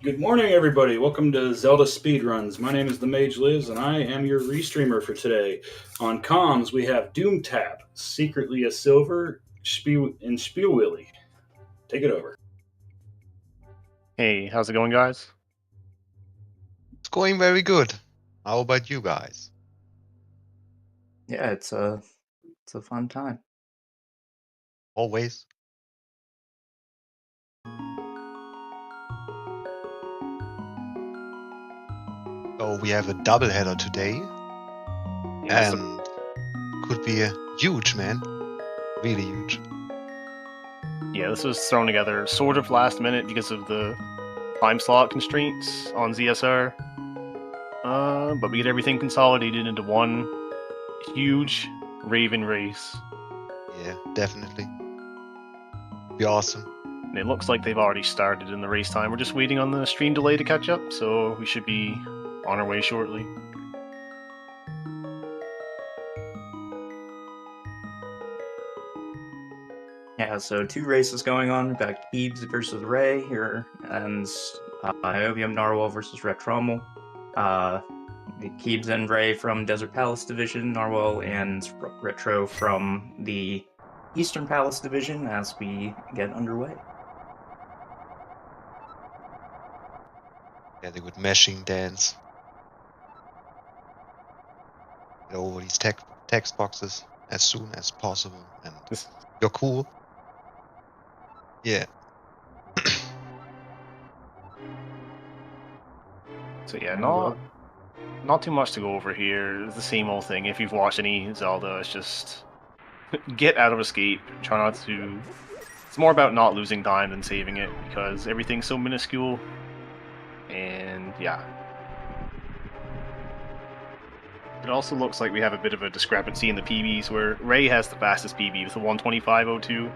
Good morning, everybody. Welcome to Zelda Speedruns. My name is the Mage Liz, and I am your restreamer for today. On comms, we have Doomtap, secretly a silver, and Spielwilly. Take it over. Hey, how's it going, guys? It's going very good. How about you guys? Yeah, it's a fun time. Always. So we have a double header today, and could be huge, man. Really huge. Yeah, this was thrown together sort of last minute because of the time slot constraints on ZSR. But we get everything consolidated into one huge Raven race. Yeah, definitely. Be awesome. And it looks like they've already started in the race time. We're just waiting on the stream delay to catch up, so we should be on our way shortly. Yeah, so two races going on. We've got Kiebs versus Rei here, and NiobiumNarwhal versus retrommel. The Kiebs and Rei from Desert Palace Division, Narwhal and Retro from the Eastern Palace Division as we get underway. Yeah, the good meshing dance. Get over these text boxes as soon as possible, and you're cool. Yeah. So yeah, not too much to go over here. It's the same old thing. If you've watched any Zelda, it's just get out of escape. Try not to. It's more about not losing time than saving it because everything's so minuscule. And yeah. It also looks like we have a bit of a discrepancy in the PBs where Rei has the fastest PB with a 125.02,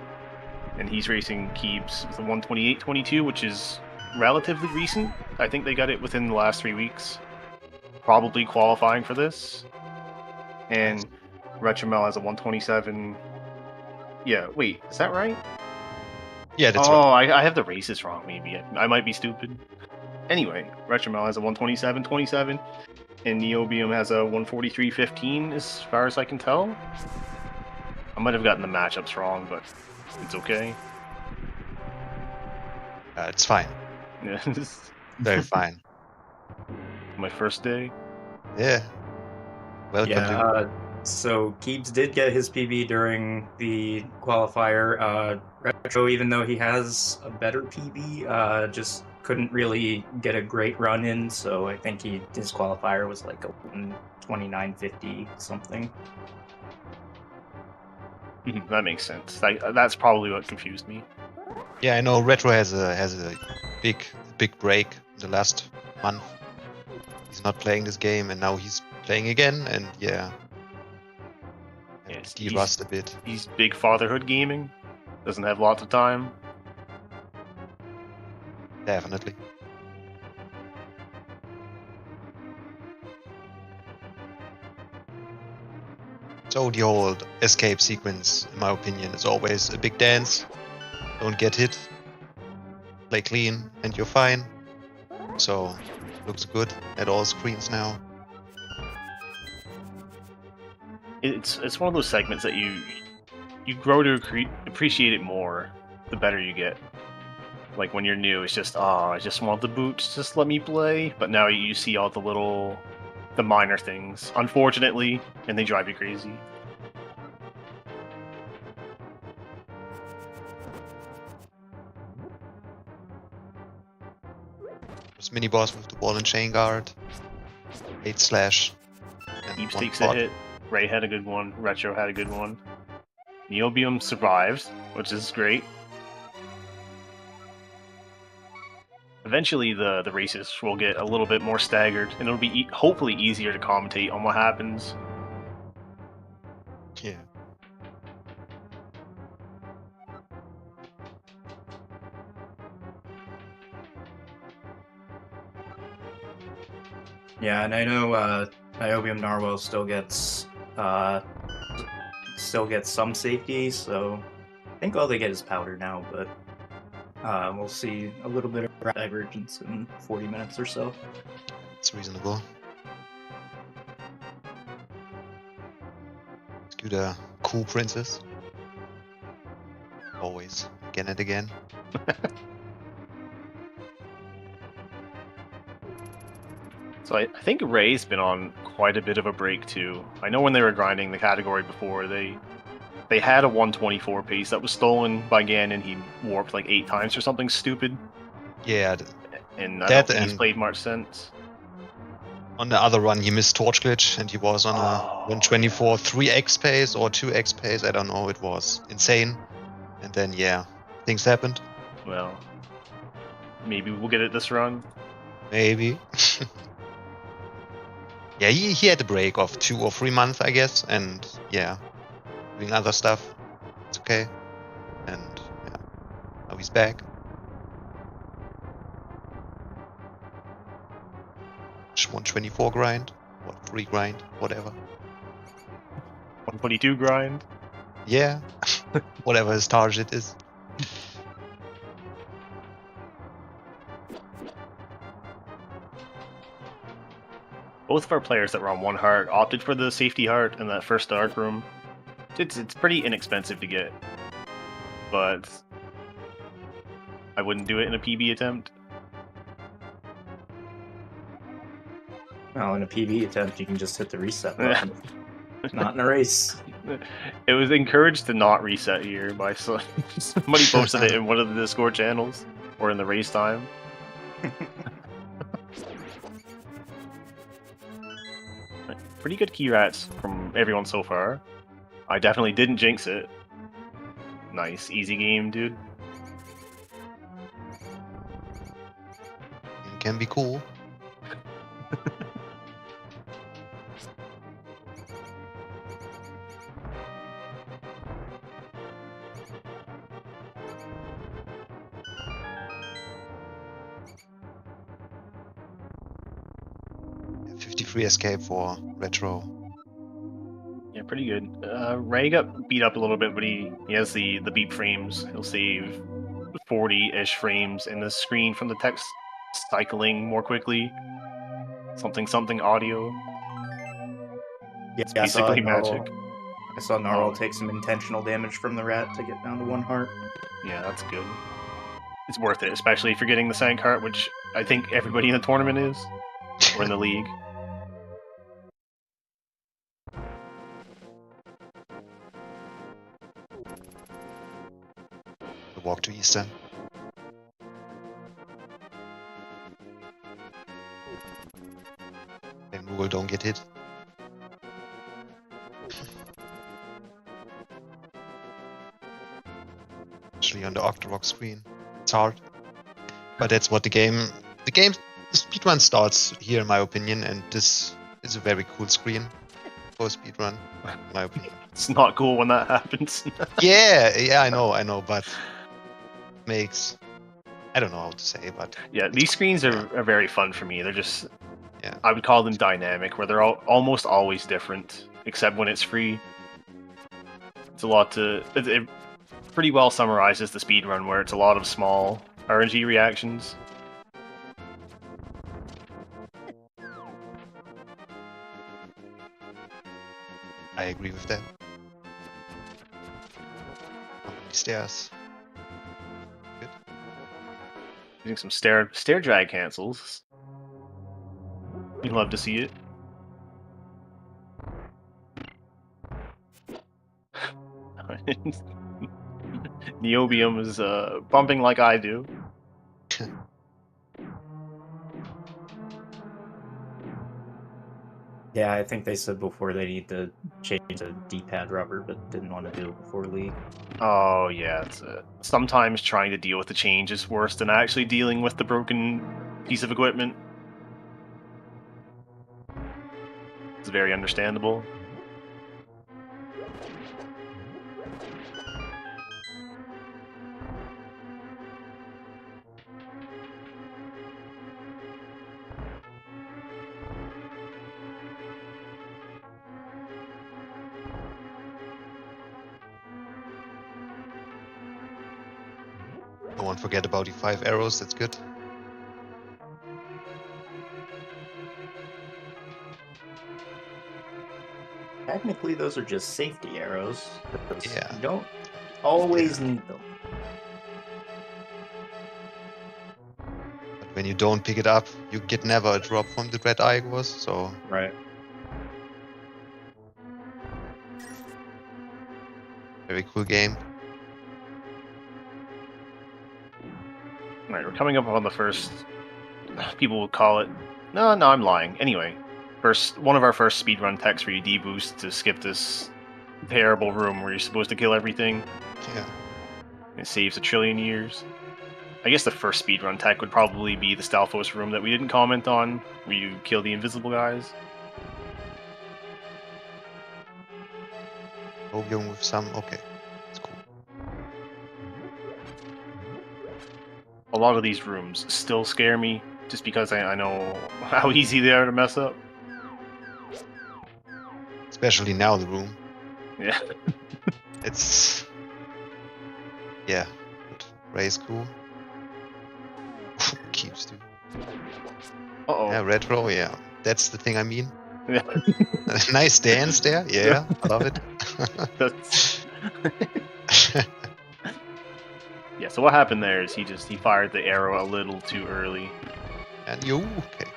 and he's racing Kiebs with a 128.22, which is relatively recent. I think they got it within the last 3 weeks. Probably qualifying for this. And retrommel has a 127. Yeah, wait, is that right? Yeah, that's right. right. Oh, I have the races wrong, maybe. I might be stupid. Anyway, retrommel has a 127.27, and Niobium has a 143.15, as far as I can tell. I might have gotten the matchups wrong, but it's okay. It's fine. Yeah. Very fine. My first day. Yeah. Welcome. Yeah, so Kiebs did get his PB during the qualifier. Retro, even though he has a better PB, just couldn't really get a great run in, so I think his qualifier was like a 129.50 something. That makes sense. That's probably what confused me. Yeah, I know Retro has a big break in the last month. He's not playing this game, and now he's playing again, and yeah. He rust a bit. He's big fatherhood gaming. Doesn't have lots of time. Definitely. So the whole escape sequence, in my opinion, is always a big dance. Don't get hit. Play clean, and you're fine. So, looks good at all screens now. It's one of those segments that you grow to appreciate it more the better you get. Like when you're new, it's just I just want the boots, just let me play. But now you see all the minor things, unfortunately, and they drive you crazy. There's mini boss with the ball and chain guard. 8/. Kiebs takes a hit. Rei had a good one. Retro had a good one. Niobium survived, which is great. Eventually, the races will get a little bit more staggered, and it'll be hopefully easier to commentate on what happens. Yeah. Yeah, and I know NiobiumNarwhal still gets some safety, so I think all they get is powder now, but We'll see a little bit of divergence in 40 minutes or so. It's reasonable. Let's do the cool princess. Always, again and again. So I think Rei's been on quite a bit of a break too. I know when they were grinding the category before, they had a 124 pace that was stolen by Ganon. He warped like 8 times or something stupid. Yeah, And I that don't think he's and- played much since. on the other run he missed Torch Glitch and he was on a 124 3x pace or 2x pace, I don't know, it was insane. And then yeah, things happened. Well, maybe we'll get it this run. Maybe. Yeah, he had a break of 2 or 3 months, I guess, and yeah, doing other stuff. It's okay. And yeah, now he's back. 124 grind, or 3 grind, whatever. 122 grind. Yeah, whatever his target is. Both of our players that were on 1 heart opted for the safety heart in that first dark room. It's pretty inexpensive to get, but I wouldn't do it in a PB attempt. Well, in a PB attempt, you can just hit the reset button. Not in a race. It was encouraged to not reset here by somebody posted it in one of the Discord channels or in the race time. Pretty good key rats from everyone so far. I definitely didn't jinx it. Nice, easy game, dude. It can be cool. Free escape for retro. Yeah, pretty good. Rei got beat up a little bit, but he has the beep frames. He'll save 40-ish frames in the screen from the text cycling more quickly. Something audio. Yeah, It's basically magic. I saw Narwhal take some intentional damage from the rat to get down to 1 heart. Yeah, that's good. It's worth it, especially if you're getting the Sank heart, which I think everybody in the tournament is, or in the league. The walk to Eastern. And Moogle don't get hit. Especially on the Octorok screen. It's hard. But that's what the speedrun starts here in my opinion, and this is a very cool screen for a speedrun, in my opinion. It's not cool when that happens. Yeah, I know, but makes, I don't know how to say, but yeah, these screens are very fun for me. They're just, yeah, I would call them dynamic, where they're almost always different, except when it's free. It's a lot to, it pretty well summarizes the speedrun, where it's a lot of small RNG reactions. I agree with that. Stairs. Good. Using some stair drag cancels. You'd love to see it. Niobium is bumping like I do. Yeah, I think they said before they need to change the D-pad rubber, but didn't want to do it before League. Oh yeah, it's, sometimes trying to deal with the change is worse than actually dealing with the broken piece of equipment. It's very understandable. won't forget about the 5 arrows, that's good. Technically, those are just safety arrows. Because Yeah. you don't always need them. But when you don't pick it up, you get never a drop from the red Igors, so Right. very cool game. Alright, we're coming up on the first... People would call it... No, I'm lying. Anyway, one of our first speedrun techs where you deboost to skip this terrible room where you're supposed to kill everything. Yeah. It saves 1 trillion years. I guess the first speedrun tech would probably be the Stalfos room that we didn't comment on, where you kill the invisible guys. Niobium with some, okay. That's cool. A lot of these rooms still scare me, just because I know how easy they are to mess up. Especially now, the room. Yeah. It's... Yeah. Good. Ray's cool. Keeps dude. Uh-oh. Yeah, retro, yeah. That's the thing I mean. Yeah. Nice dance there, yeah, I love it. That's... Yeah, so what happened there is he fired the arrow a little too early. And you, okay.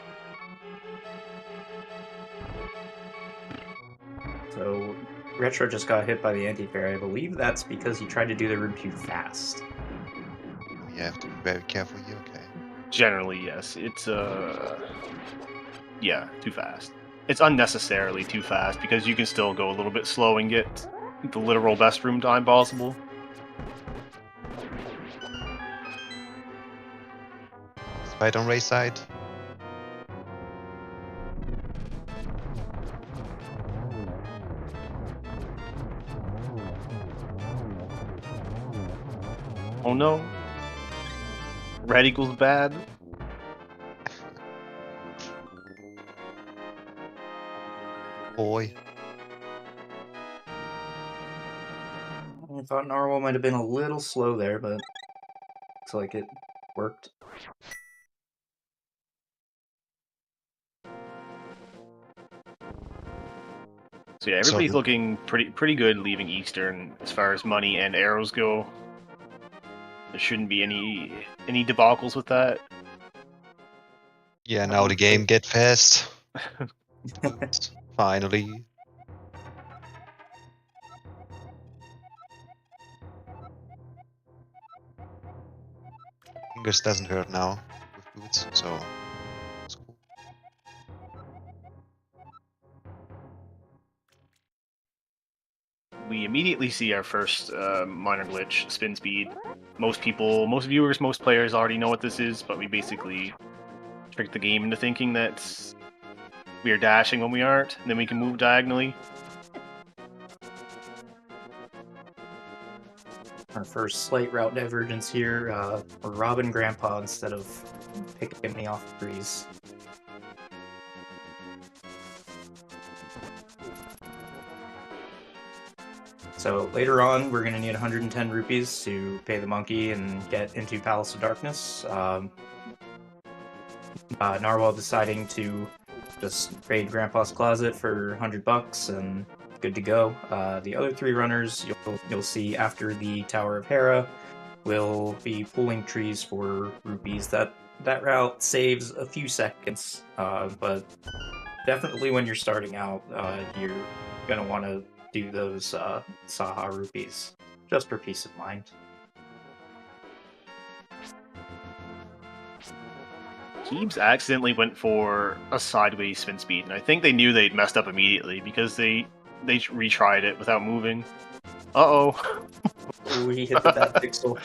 So, Retro just got hit by the anti-fair. I believe that's because he tried to do the room too fast. You have to be very careful here, okay. Generally, yes. It's, yeah, too fast. It's unnecessarily too fast, because you can still go a little bit slow and get the literal best room time possible. Fight on Ray's side. Oh no. Red equals bad. Boy. I thought Narwhal might have been a little slow there, but looks like it worked. So yeah, everybody's looking pretty good leaving Eastern as far as money and arrows go. There shouldn't be any debacles with that. Yeah, now the game get fast. Finally. Fingers doesn't hurt now with boots, so it's cool. We immediately see our first minor glitch, spin speed. Most viewers, most players already know what this is, but we basically tricked the game into thinking that we are dashing when we aren't, and then we can move diagonally. Our first slight route divergence here. We're robbing Grandpa instead of picking me off the trees. So later on, we're going to need 110 rupees to pay the monkey and get into Palace of Darkness. Narwhal deciding to just raid Grandpa's closet for 100 bucks and good to go. The other 3 runners you'll see after the Tower of Hera will be pulling trees for rupees. That route saves a few seconds, but definitely when you're starting out, you're gonna want to do those Saha rupees just for peace of mind. Kiebs accidentally went for a sideways spin speed, and I think they knew they'd messed up immediately because they retried it without moving. Uh-oh. Ooh, he hit that pixel.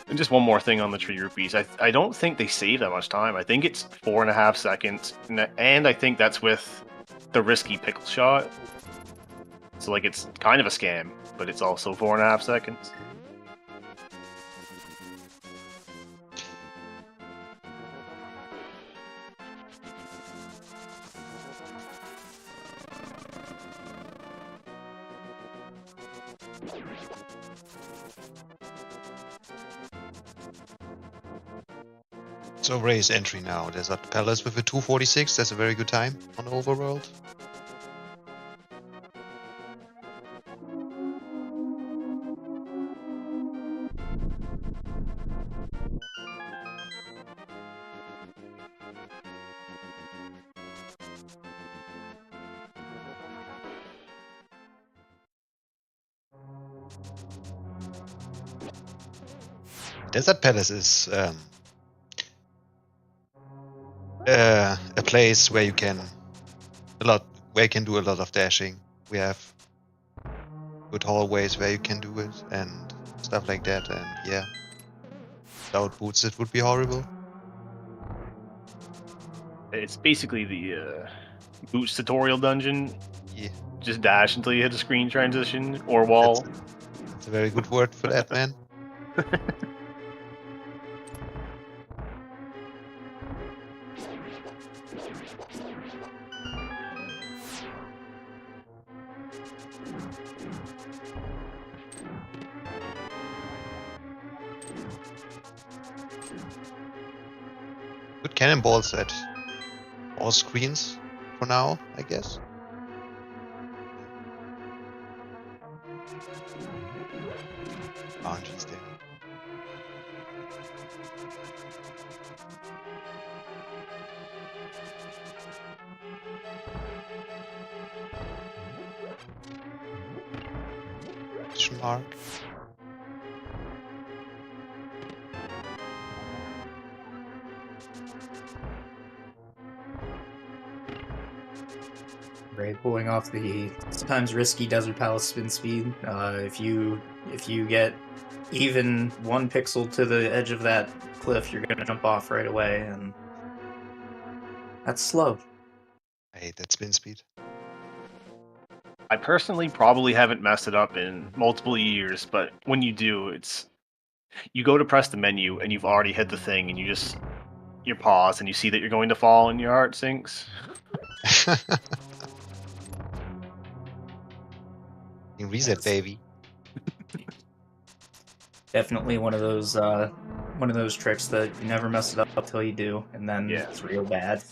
And just one more thing on the tree rupees. I don't think they save that much time. I think it's 4.5 seconds, and I think that's with the risky pickle shot. So like it's kind of a scam, but it's also 4.5 seconds. So Ray's entry now. Desert Palace with a 246. That's a very good time on Overworld. Desert Palace is a place where you can do a lot of dashing. We have good hallways where you can do it and stuff like that. And yeah, without boots it would be horrible. It's basically the Boots tutorial dungeon. Yeah, Just dash until you hit a screen transition or wall. that's a very good word for that, man. Good cannonballs at all screens for now, I guess. Oh, interesting. Question mark. Ray pulling off the sometimes risky Desert Palace spin speed. If you get even 1 pixel to the edge of that cliff, you're gonna jump off right away, and that's slow. I hate that spin speed. I personally probably haven't messed it up in multiple years, but when you do, you go to press the menu and you've already hit the thing, and you pause and you see that you're going to fall and your heart sinks. You reset, baby. Definitely one of those tricks that you never mess it up till you do, and then Yeah. it's real bad.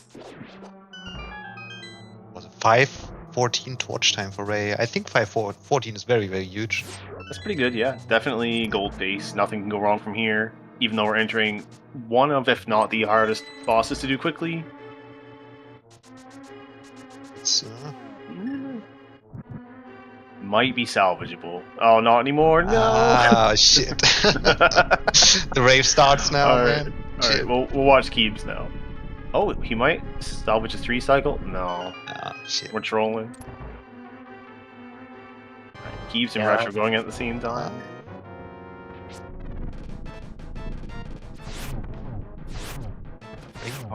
Was it 5:14 torch time for Ray? I think 5:14 is very, very huge. That's pretty good, yeah. Definitely gold face. Nothing can go wrong from here, even though we're entering one of, if not the hardest bosses to do quickly. It's Might be salvageable. Oh, not anymore. No. Ah, shit. The rave starts now, All right. man. All right, we'll watch Kiebs now. Oh, he might salvage a 3 cycle? No. Ah, shit. We're trolling. Kiebs and Yeah. Retro going at the same time.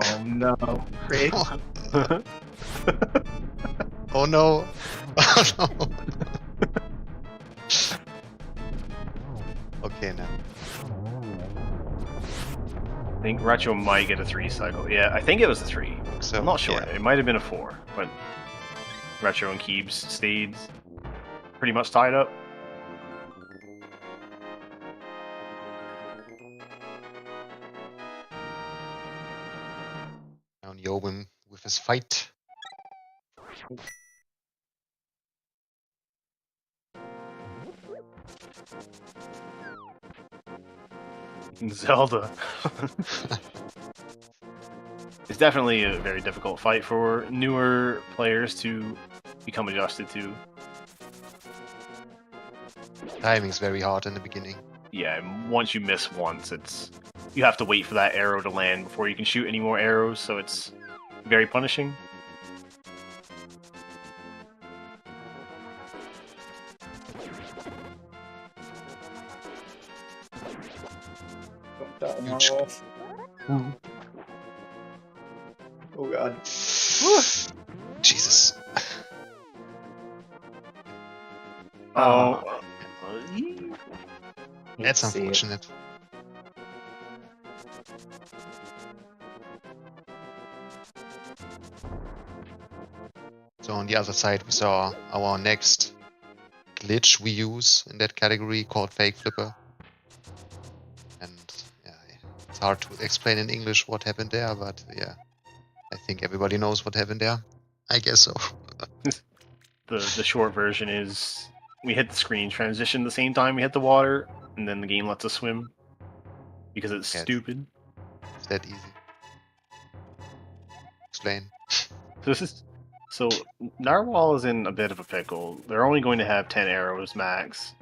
Oh no, Ray! Oh no. Oh no. Okay, now. I think Retro might get a 3 cycle. Yeah, I think it was a 3. So, I'm not sure. yeah. It might have been a 4, but Retro and Kiebs stayed pretty much tied up. Now Niobium with his fight. Zelda. It's definitely a very difficult fight for newer players to become adjusted to. Timing's very hard in the beginning. Yeah, and once you miss once, you have to wait for that arrow to land before you can shoot any more arrows, so it's very punishing. Huge. Oh god. Jesus. Oh. That's See it. unfortunate. So on the other side we saw our next glitch we use in that category called Fake Flipper. And yeah, hard to explain in English what happened there, but yeah, I think everybody knows what happened there. I guess so. The short version is we hit the screen transition the same time we hit the water, and then the game lets us swim because it's Yes. stupid. It's that easy. Explain. So Narwhal is in a bit of a pickle. They're only going to have 10 arrows max.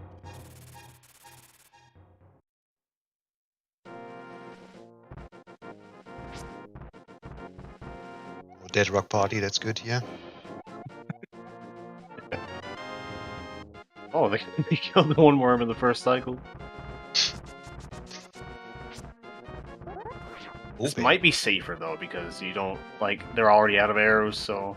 Dead Rock Party, that's good, yeah. Oh, they killed the one worm in the first cycle. This Okay. might be safer though, because you don't they're already out of arrows, so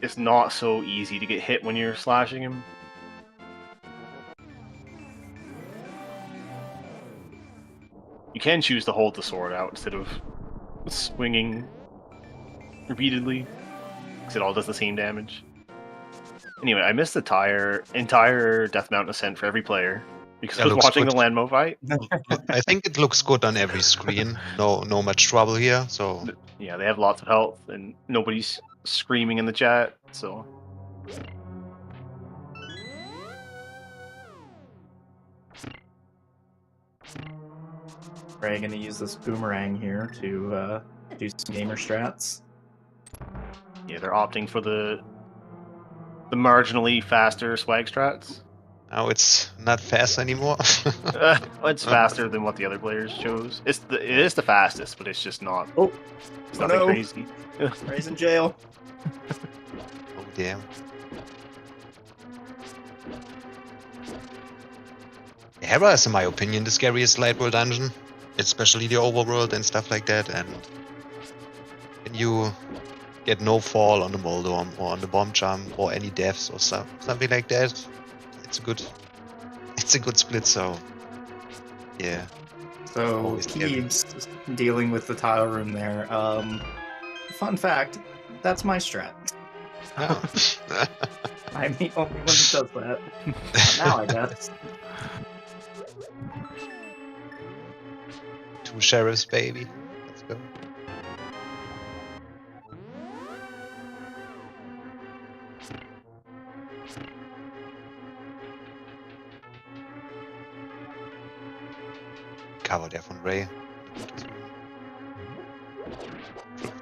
it's not so easy to get hit when you're slashing him. You can choose to hold the sword out instead of swinging repeatedly, because it all does the same damage. Anyway, I missed the entire Death Mountain ascent for every player because Yeah, I was looks watching good. the Landmo fight. I think it looks good on every screen. No much trouble here, so Yeah, they have lots of health and nobody's screaming in the chat, so Ray gonna use this boomerang here to do some gamer strats. yeah, they're opting for the marginally faster swag strats. now it's not fast anymore. It's faster than what the other players chose. It is the fastest, but it's just not. Oh, It's oh nothing no. crazy. Ray's in jail. Oh damn. Hera is, in my opinion, the scariest Light World dungeon, especially the overworld and stuff like that. And when you get no fall on the Moldorm or on the bomb jump or any deaths or something like that, it's a good split. So yeah. So Always scary. Kiebs dealing with the tile room there. Fun fact, that's my strat. Oh. I'm the only one that does that. Not now, I guess. Two sheriffs, baby. Let's go. Cover there from Rei.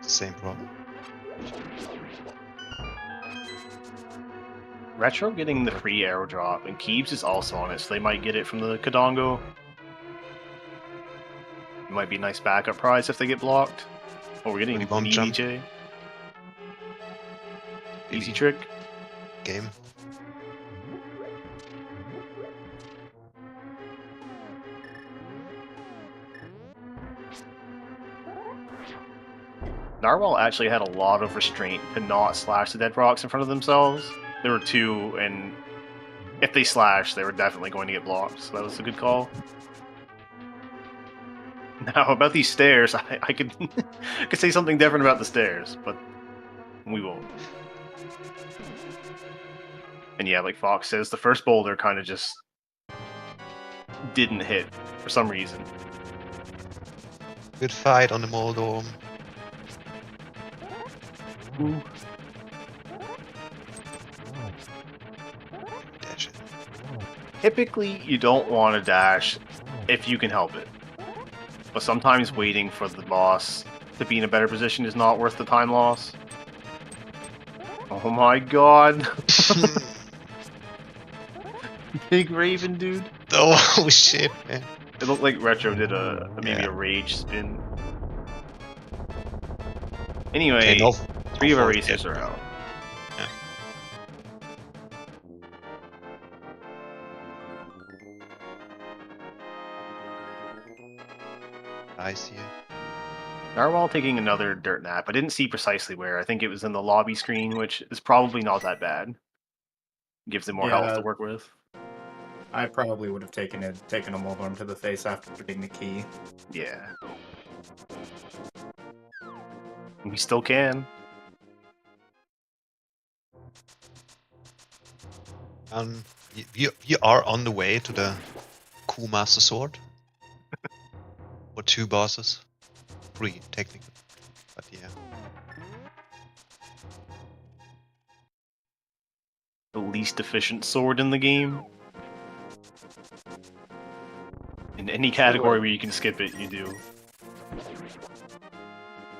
Same problem. Retro getting the free arrow drop, and Kiebs is also on it, so they might get it from the Kadongo. It might be a nice backup prize if they get blocked. Oh, we're getting Pretty an bomb jump. EVJ. Easy Maybe trick. game. Narwhal actually had a lot of restraint to not slash the dead rocks in front of themselves. There were two, and if they slashed, they were definitely going to get blocked, so that was a good call. Now, about these stairs, I could, I could say something different about the stairs, but we won't. And yeah, like Fox says, the first boulder kind of just didn't hit for some reason. Good fight on the Moldorm. Ooh. Dash it. Typically, you don't want to dash if you can help it. But sometimes waiting for the boss to be in a better position is not worth the time loss. Oh my god. Big Raven, dude. Oh shit, man. It looked like Retro did maybe Yeah. a rage spin. Anyway, Okay, no, 3 of no our fault racers yet. are out. Yeah. Nice here. Narwhal taking another dirt nap. I didn't see precisely where. I think it was in the lobby screen, which is probably not that bad. Gives them more health Yeah. to work with. I probably would have taken a Moldorm to the face after getting the key. Yeah. We still can. You are on the way to the Cool Master Sword. Or 2 bosses. 3, technically. But yeah. The least efficient sword in the game. In any category where you can skip it, you do.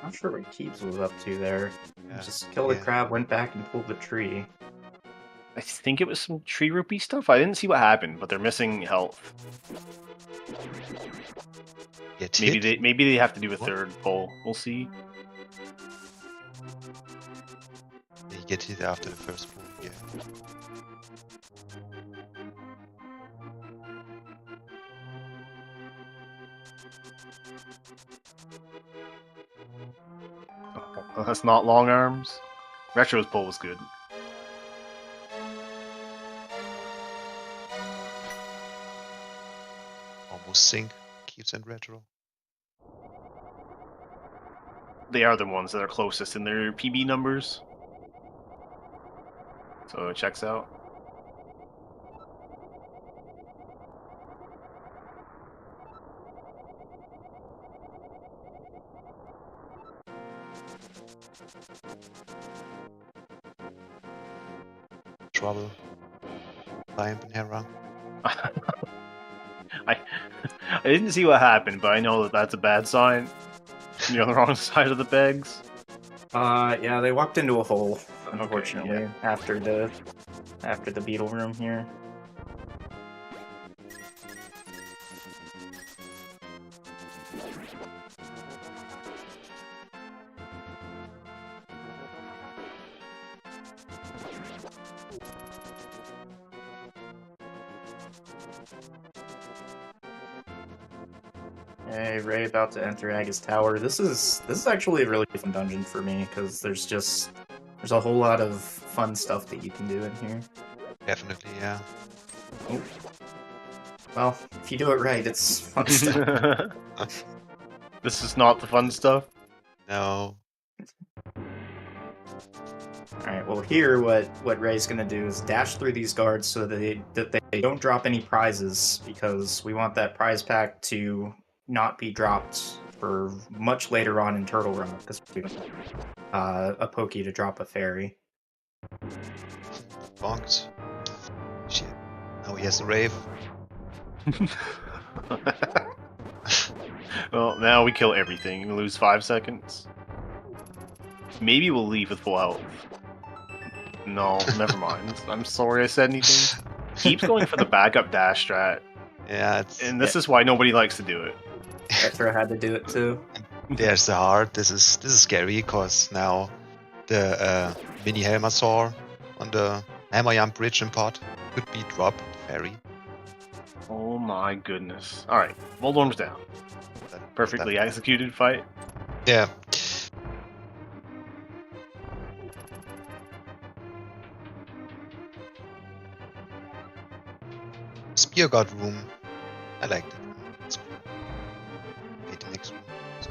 Not sure what Keebs was up to there. Yeah. Just killed the Yeah. crab, went back and pulled the tree. I think it was some tree rupee stuff. I didn't see what happened, but they're missing health. Get Maybe hit. they have to do a What? third pull. We'll see. You get hit after the first pull, yeah. Oh, that's not long arms. Retro's pull was good. Almost sync. Keeps and retro. They are the ones that are closest in their PB numbers. So it checks out. Trouble. Climb Panera. I didn't see what happened, but I know that that's a bad sign. You're on the wrong side of the pegs. Yeah, they walked into a hole, Okay, unfortunately, yeah. after the beetle room here. Hey, Ray about to enter Aga's Tower. This is actually a really fun dungeon for me because there's a whole lot of fun stuff that you can do in here. Definitely, yeah. Oh. Well, if you do it right, it's fun stuff. This is not the fun stuff. No. Alright, well here what Ray's gonna do is dash through these guards so that they don't drop any prizes, because we want that prize pack to not be dropped for much later on in Turtle Run, because we don't a Pokey to drop a fairy. Bonks. Shit. Now he has a rave. Well, now we kill everything. We lose 5 seconds. Maybe we'll leave with full health. No, never mind. I'm sorry I said anything. Keeps going for the backup dash strat, Yeah, it's and this is why nobody likes to do it. Retro had to do it too. there's the heart. This is scary because now the mini Helmasaur on the Hammer Jump Bridge and pot could be dropped fairy. Oh my goodness. Alright, Voldorm's down. Perfectly executed fight. Yeah. Spear God room. I like that room. It's cool. Okay, the next room. So.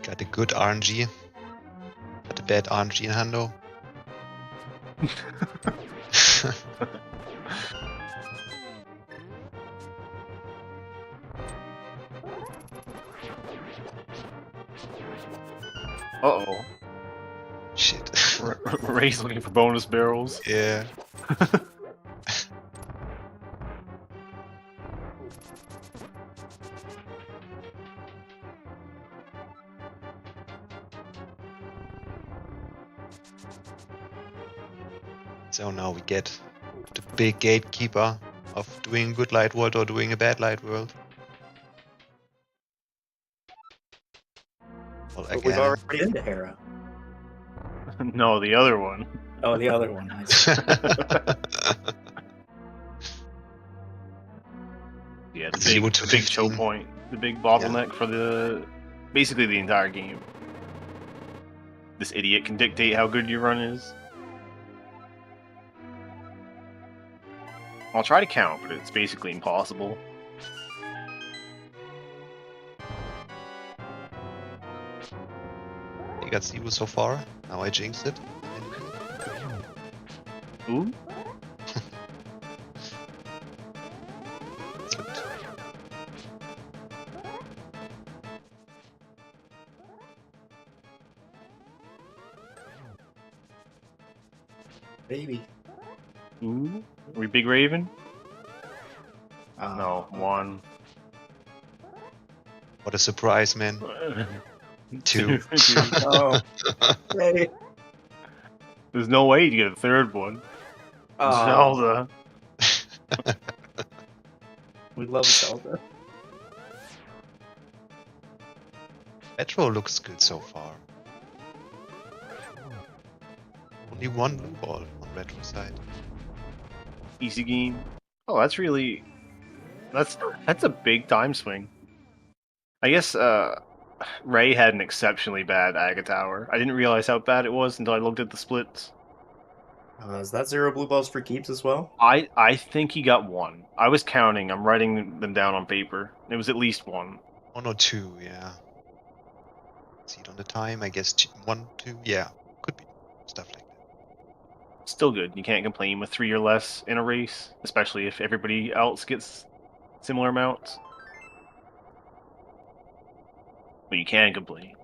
Got a good RNG. Got a bad RNG in Hando. Uh-oh. Shit. Ray's looking for bonus barrels. Yeah. So now we get the big gatekeeper of doing a good light world or doing a bad light world. Well, But we've again. already been to Hera. No, the other one. Oh, the other one. Nice. Yeah, Zero the to big choke 15. point. The big bottleneck for basically the entire game. This idiot can dictate how good your run is. I'll try to count, but it's basically impossible. got 0 so far. Now I jinxed it. Ooh. Slipped. Baby. Ooh. Are we Big Raven? No, Uh, 1. What a surprise, man. 2. Oh. Hey. There's no way to get a third one. Oh, Zelda. we love Zelda. Retro looks good so far. Only 1 blue ball on retro side. Easy game. Oh, that's really... That's a big time swing. I guess Rei had an exceptionally bad Aga Tower. I didn't realize how bad it was until I looked at the splits. Is that 0 blue balls for keeps as well? I think he got 1. I was counting. I'm writing them down on paper. It was at least 1. 1 or 2, yeah. See it on the time, I guess 1, 2, yeah. Could be. Stuff like that. Still good. You can't complain with 3 or less in a race, especially if everybody else gets similar amounts. But you can complain.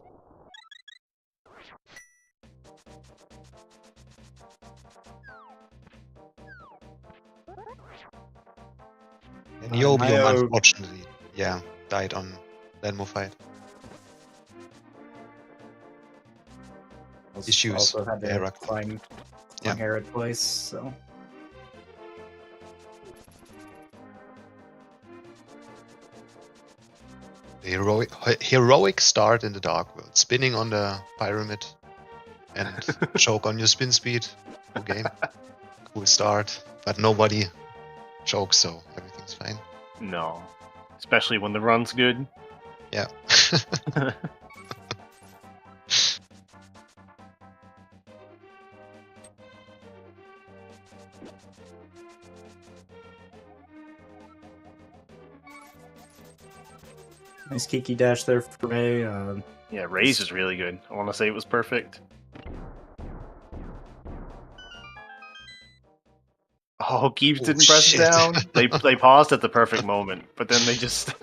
And Niobium, Nio- unfortunately, yeah, died on Lenmo fight. Issues. Also had to Era. climb Yeah. Herod twice, so. The heroic start in the Dark World. Spinning on the pyramid and choke on your spin speed. Cool game. Cool start. But nobody chokes, so everything's fine. No. Especially when the run's good. Yeah. Nice Kiki dash there for Rei. Yeah, Rei's is really good. I want to say it was perfect. Oh, Keebs Oh, didn't press shit. down. They paused at the perfect moment, but then they just...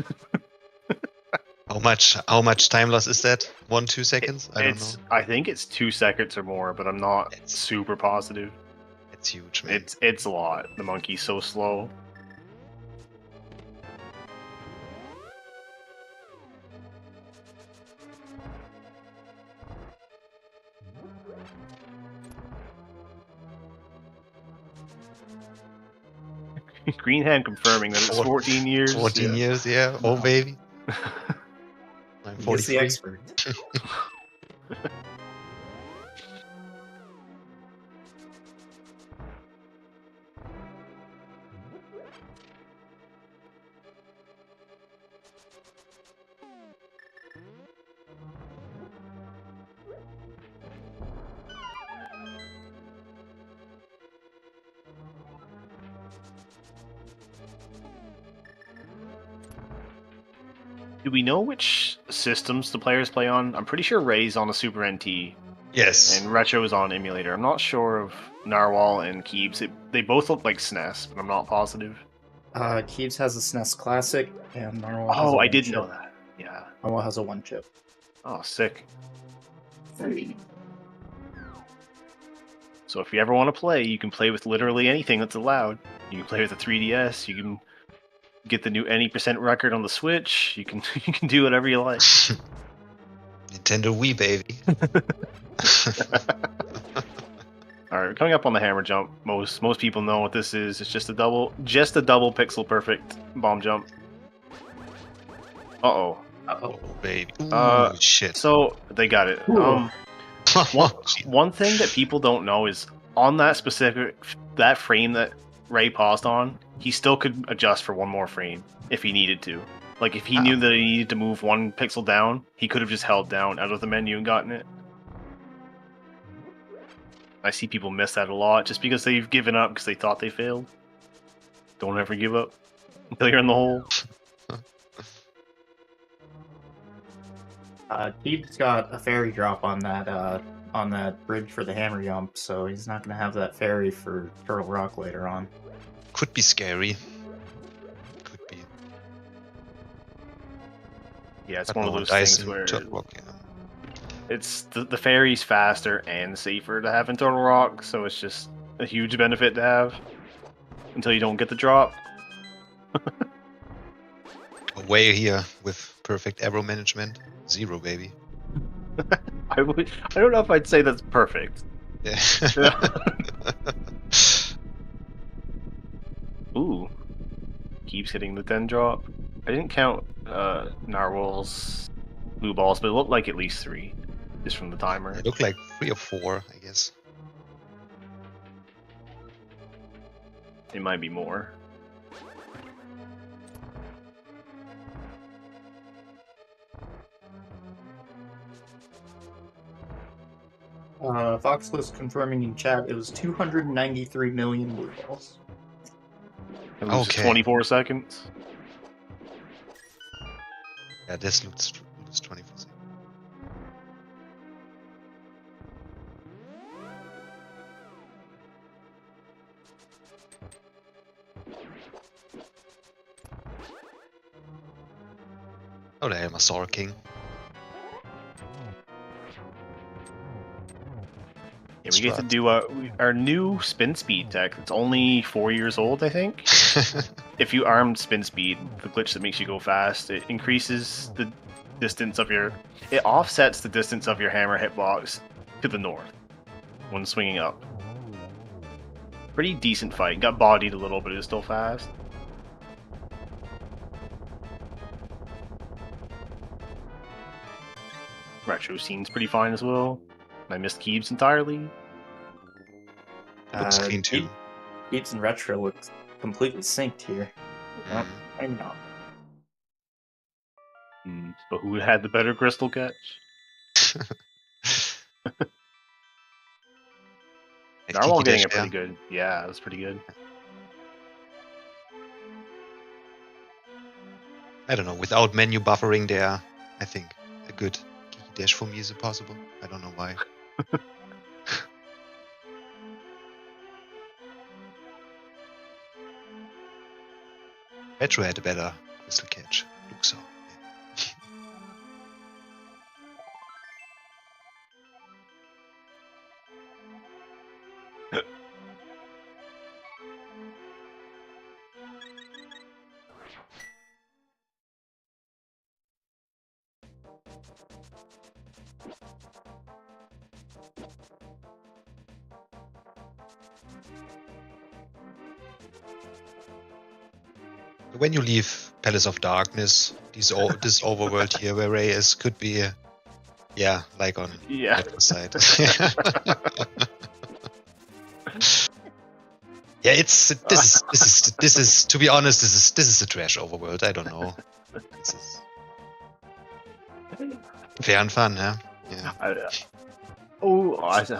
How much time loss is that? 1-2 seconds? I don't know. I think it's 2 seconds or more, but I'm not It's- super positive. It's huge, man. It's a lot. The monkey's so slow. Greenhand confirming that it's 14 years. 14 yeah. years, yeah. Oh, baby. I'm He's the 43. expert. Do we know which systems the players play on? I'm pretty sure Rei's on a Super NT Yes. and Retro is on emulator. I'm not sure of Narwhal and Keebs. They both look like SNES, but I'm not positive. Keeps has a SNES Classic, and Narwhal has a Oh, I one did chip. know that. Yeah. Narwhal has a 1 chip. Oh, sick. So if you ever want to play, you can play with literally anything that's allowed. You can play with a 3DS. You can get the new any % record on the Switch. You can you can do whatever you like. Nintendo Wii, baby. All right, we're coming up on the hammer jump. Most people know what this is. It's just a double pixel perfect bomb jump. Uh-oh. Uh-oh. Oh, baby. Ooh, Uh, shit. So they got it. Ooh. One thing that people don't know is on that frame that Rei paused on, he still could adjust for 1 more frame if he needed to. Like if he knew that he needed to move 1 pixel down, he could have just held down out of the menu and gotten it. I see people miss that a lot just because they've given up because they thought they failed. Don't ever give up until you're in the hole. Keeb's got a fairy drop on that bridge for the hammer jump, so he's not gonna have that fairy for Turtle Rock later on. Could be scary. Could be. Yeah, it's But one of no, those Dyson, things where Turtle Rock, yeah. it's the fairy's faster and safer to have in Turtle Rock, so it's just a huge benefit to have until you don't get the drop. Away here with perfect arrow management. 0, baby. I don't know if I'd say that's perfect. Yeah. Ooh, keeps hitting the 10 drop. I didn't count Narwhal's blue balls, but it looked like at least 3, just from the timer. It looked like 3 or 4, I guess. It might be more. Fox was confirming in chat it was 293 million blue balls. It was just Okay. 24 seconds. Yeah, this looks 24 seconds. Oh, there, my Sora King. Yeah, we get to do our new spin speed tech. It's only 4 years old, I think. If you armed spin speed, the glitch that makes you go fast, it increases the distance of your... It offsets the distance of your hammer hitbox to the north when swinging up. Pretty decent fight. Got bodied a little, but it was still fast. Retro scene's pretty fine as well. I missed Keebs entirely. Looks clean too. Keebs and Retro look completely synced here. Mm. I'm not. But who had the better crystal catch? Narwhal getting it pretty good. Yeah, it was pretty good. I don't know, without menu buffering there, I think a good Kiki dash for me is impossible. I don't know why. Retro had a better crystal catch. Looks so. When you leave Palace of Darkness, this overworld here where Rei is could be, yeah, like on the other side. Yeah, this is to be honest, this is a trash overworld. I don't know. This is fair and fun, yeah. I said,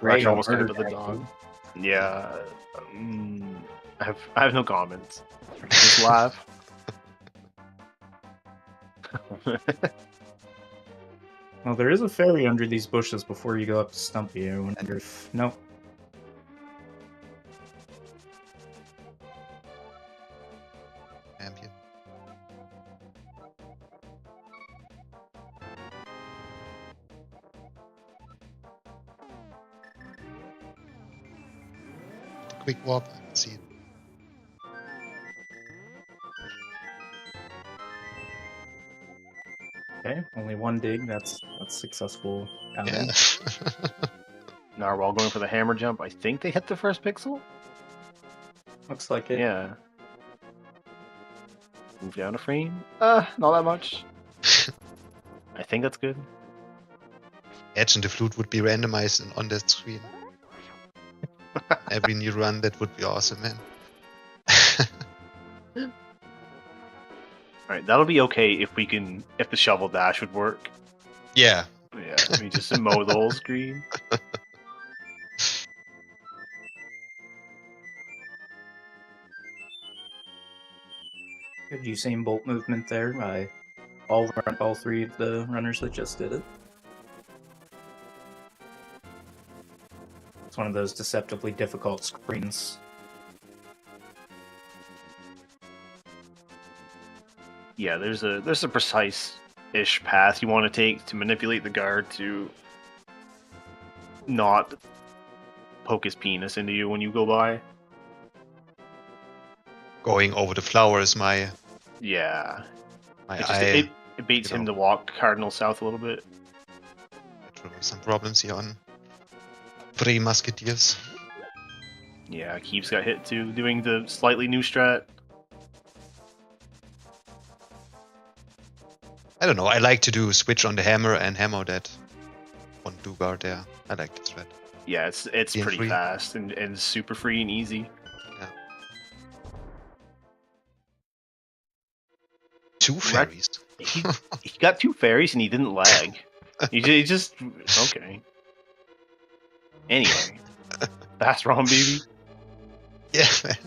Retro almost took it to the dog. Yeah. I have no comments. Just laugh. Well, there is a fairy under these bushes before you go up to Stumpy. I wonder if... Nope. Champion. Quick warp, I can see it. Okay, only one dig. That's successful. Yeah. Narwhal going for the hammer jump. I think they hit the first pixel. Looks like it. Yeah. Move down a frame. Not that much. I think that's good. Edge and the flute would be randomized on that screen. Every new run, that would be awesome, man. Alright, that'll be okay if the shovel dash would work. Yeah. Yeah, we just mow the whole screen. Good Usain Bolt movement there by all three of the runners that just did it. It's one of those deceptively difficult screens. Yeah, there's a precise-ish path you want to take to manipulate the guard to not poke his penis into you when you go by. Going over the flower is my Yeah. eye. It baits you him know. to walk cardinal south a little bit. There will be some problems here on Three Musketeers. Yeah, Kiebs got hit too, doing the slightly new strat. I don't know, I like to do switch on the hammer and hammer that one do guard there. I like this thread. Yeah, it's Being pretty free. fast and super free and easy. Two fairies. He got 2 fairies and he didn't lag. he just okay. Anyway, fast ROM baby. Yeah, man.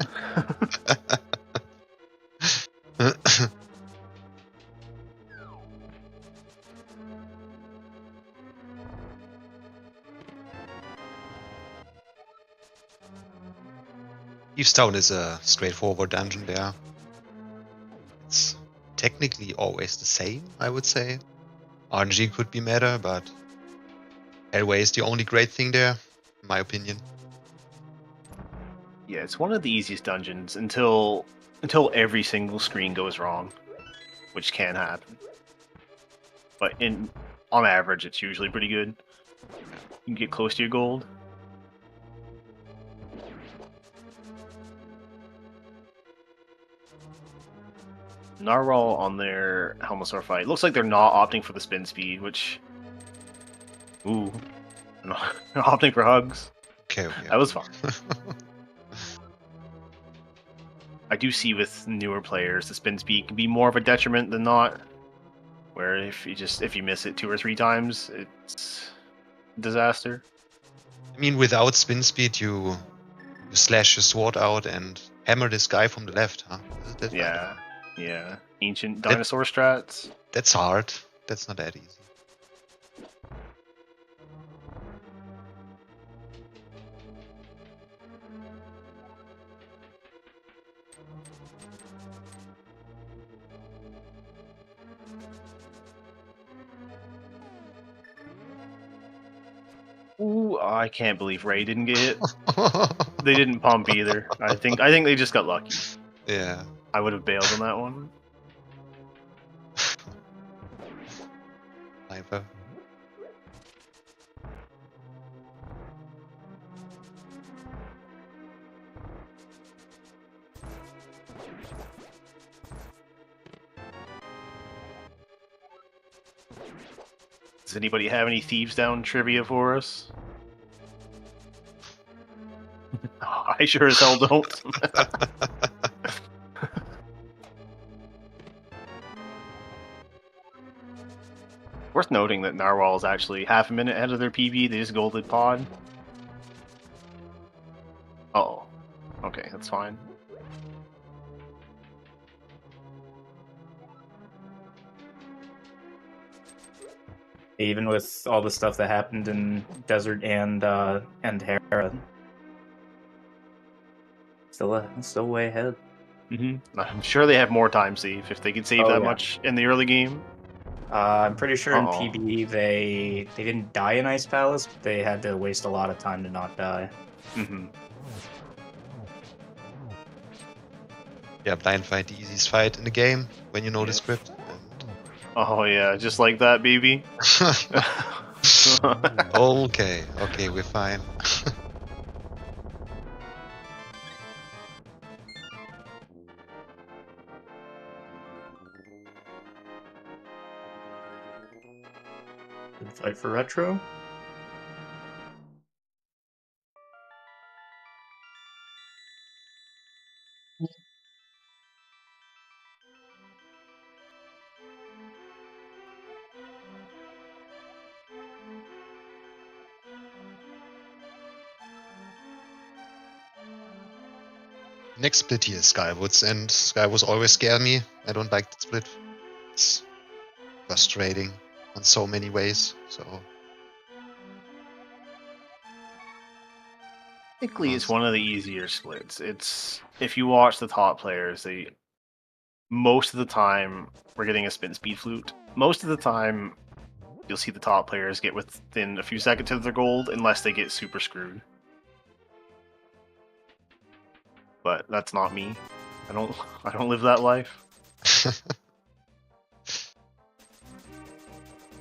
Evestown is a straightforward dungeon there. It's technically always the same, I would say. RNG could be meta, but Hellway is the only great thing there, in my opinion. Yeah, it's one of the easiest dungeons until every single screen goes wrong, which can happen. But on average, it's usually pretty good. You can get close to your gold. Narwhal on their Helmosaur fight. Looks like they're not opting for the spin speed, which... Ooh. Not opting for hugs. Okay. That was fun. I do see with newer players, the spin speed can be more of a detriment than not. Where if you miss it 2 or 3 times, it's a disaster. I mean, without spin speed, you slash your sword out and hammer this guy from the left, huh? Is that Yeah. Yeah. Ancient dinosaur strats. That's hard. That's not that easy. Ooh, I can't believe Rei didn't get hit. They didn't pump either. I think they just got lucky. Yeah. I would have bailed on that one. Sniper. Does anybody have any Thieves Down trivia for us? I sure as hell don't. Worth noting that Narwhal is actually half a minute ahead of their PB. They just golded pod. Uh-oh. Okay, that's fine. Even with all the stuff that happened in Desert and Hera, still way ahead. I'm sure they have more time save if they could save that much in the early game. I'm pretty sure in Uh-oh. PB they didn't die in Ice Palace, but they had to waste a lot of time to not die. Yeah, blind fight, the easiest fight in the game when you know the script. Oh yeah, just like that, baby. Okay, we're fine. Good fight for Retro. Next split here is Skywoods, and Skywoods always scare me. I don't like that split. It's frustrating in so many ways. So Technically, it's one of the easier splits. It's if you watch the top players, most of the time we're getting a spin speed flute. Most of the time, you'll see the top players get within a few seconds of their gold, unless they get super screwed. But that's not me. I don't live that life.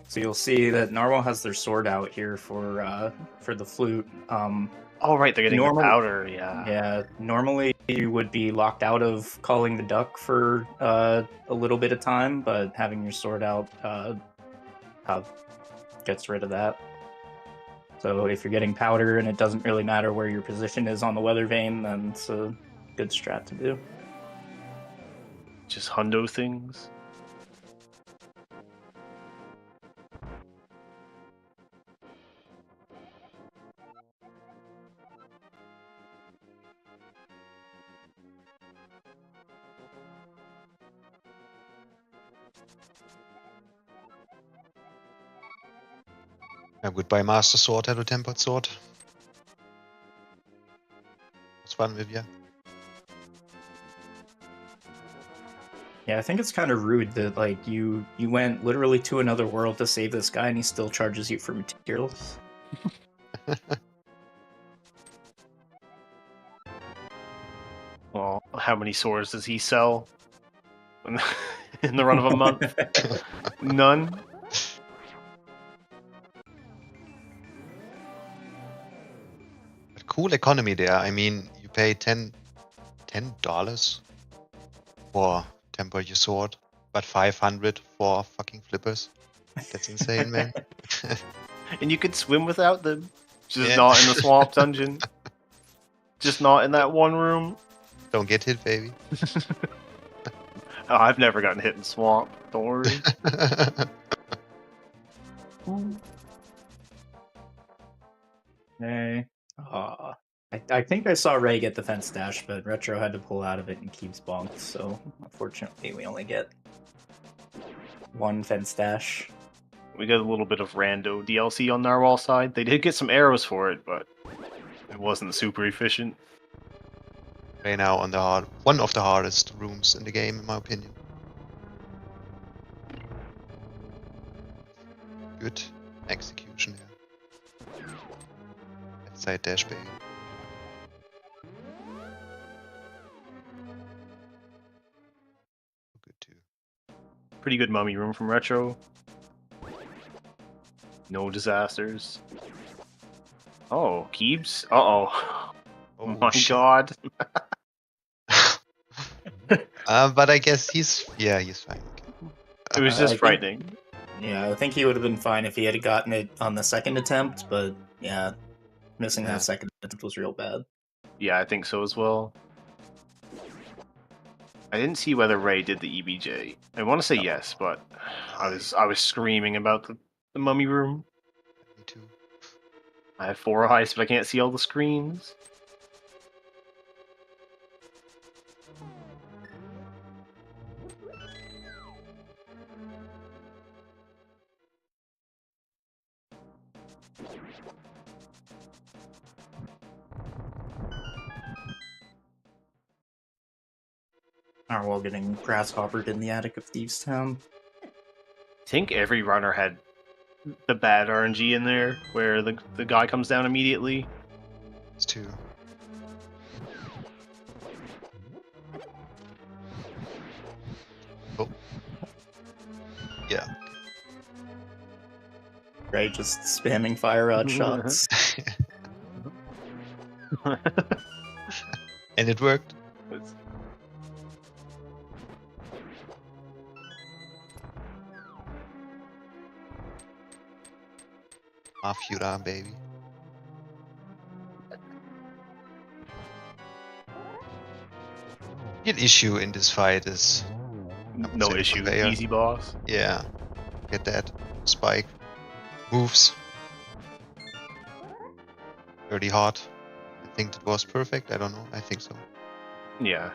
So you'll see that Narwhal has their sword out here for the flute. Oh right, they're getting the Normal- powder. Yeah. Yeah, normally you would be locked out of calling the duck for a little bit of time, but having your sword out gets rid of that. So if you're getting powder and it doesn't really matter where your position is on the weather vane, then it's a good strat to do. Just hundo things. I would buy Master Sword, Hello Tempered Sword. It's fun with you. Yeah, I think it's kind of rude that like you went literally to another world to save this guy and he still charges you for materials. Well, how many swords does he sell in the run of a month? None. But cool economy there. I mean, you pay $10 for temper your sword, but 500 for fucking flippers. That's insane, man. And you could swim without them. Just Yeah. not in the swamp dungeon. Just not in that one room. Don't get hit, baby. Oh, I've never gotten hit in swamp. Don't worry. Hey. I think I saw Rei get the fence dash, but Retro had to pull out of it and keeps bonked, so unfortunately we only get one fence dash. We got a little bit of rando DLC on Narwhal's side. They did get some arrows for it, but it wasn't super efficient. Right now on the one of the hardest rooms in the game, in my opinion. Good execution here. Left side dash, baby. Good too. Pretty good mummy room from Retro. No disasters. Oh, kiebs? Uh-oh. Oh my shit. god. But I guess he's fine. It was I just think- frightening. Yeah, I think he would have been fine if he had gotten it on the second attempt, but yeah, missing Yeah. that second attempt was real bad. Yeah, I think so as well. I didn't see whether Rei did the EBJ. I want to say yes, but I was screaming about the mummy room. Me too. I have 4 eyes, but I can't see all the screens. Narwhal getting grasshoppered in the attic of Thieves Town. I think every runner had the bad RNG in there, where the guy comes down immediately. It's two. Oh. Yeah. Rei just spamming fire rod shots. And it worked. Half Yura, baby. The issue in this fight is No Same issue. conveyor. Easy boss. yeah, get that spike moves. Pretty hard. I think that was perfect. I don't know. I think so. Yeah.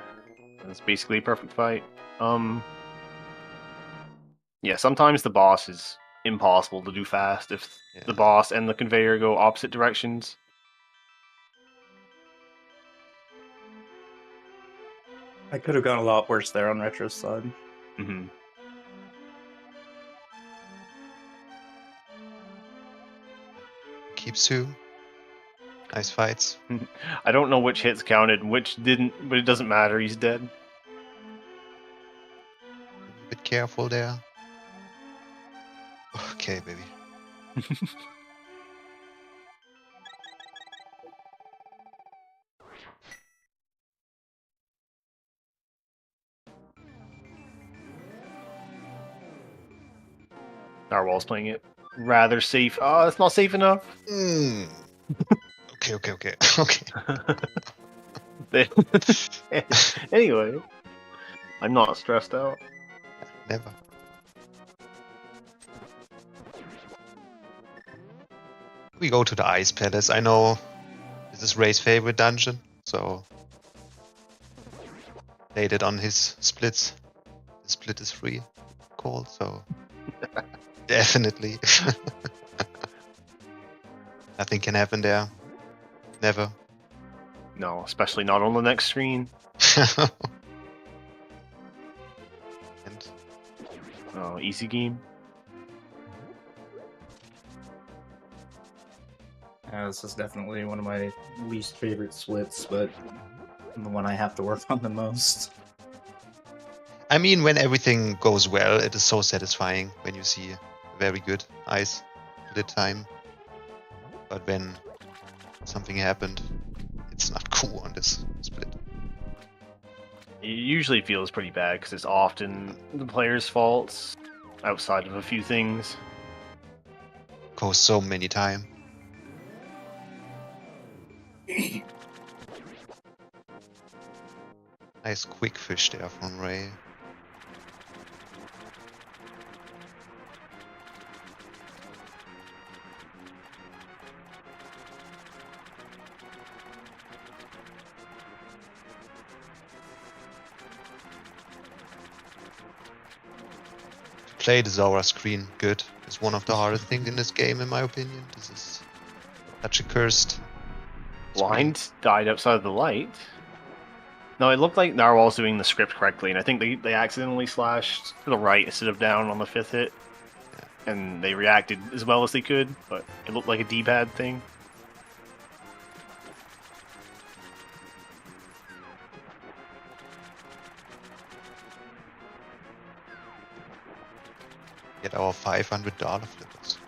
That's basically a perfect fight. Yeah, sometimes the boss is impossible to do fast if Yeah. the boss and the conveyor go opposite directions. I could have gone a lot worse there on Retro's side. Hmm. Keeps 2. Nice fights. I don't know which hits counted and which didn't, but it doesn't matter. He's dead. A bit careful there. Okay, baby. Narwhal's playing it rather safe. Oh, it's not safe enough. Okay, okay, okay. Okay. Anyway, I'm not stressed out. Never. We go to the Ice Palace. I know this is Ray's favorite dungeon, so laid it on his splits. The split is free, called, so definitely. Nothing can happen there. Never. No, especially not on the next screen. And Oh, easy game. This is definitely one of my least favorite splits, but the one I have to work on the most. I mean, when everything goes well, it is so satisfying when you see a very good ice split time. But when something happened, it's not cool on this split. It usually feels pretty bad because it's often the player's faults outside of a few things. Goes so many times. Nice quick fish there from Ray. Play the Zora screen good is one of the hardest things in this game, in my opinion. This is such a cursed Blind died outside of the light. No, it looked like Narwhal's doing the script correctly, and I think they accidentally slashed to the right instead of down on the 5th hit. And they reacted as well as they could, but it looked like a D-pad thing. Get our $500 flippers.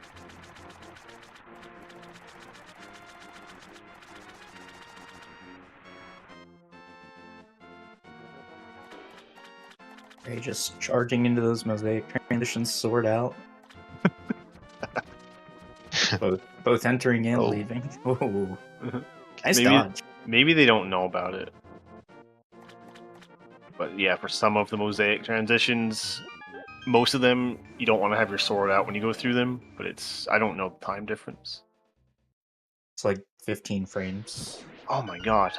Ray just charging into those mosaic transitions, sword out. both entering and Oh. leaving. Oh, nice Maybe- dodge. Maybe they don't know about it. But yeah, for some of the mosaic transitions, most of them, you don't want to have your sword out when you go through them, but I don't know the time difference. It's like 15 frames. Oh my god.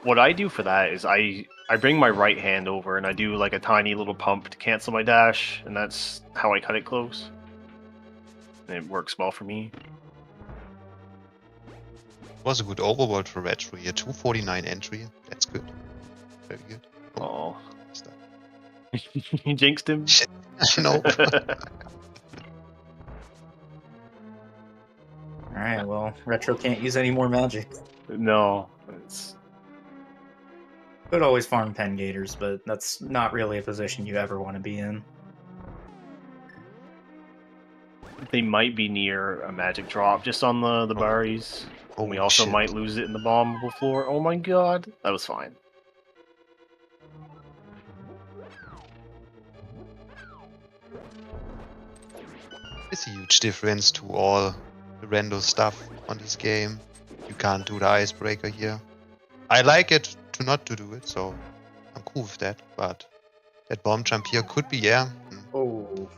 What I do for that is I bring my right hand over and I do like a tiny little pump to cancel my dash, and that's how I cut it close. And it works well for me. Was a good overworld for Retro here. 249 entry. That's good. Very good. Oh. Stuff. You jinxed him? No. Alright, well, Retro can't use any more magic. No. Could always farm Pen Gators, but that's not really a position you ever want to be in. They might be near a magic drop just on the Baris. And we also shit. might lose it in the bombable floor. Oh my god. That was fine. It's a huge difference to all the rando stuff on this game. You can't do the icebreaker here. I like it to not to do it, so I'm cool with that, but that bomb jump here could be, yeah. Oh.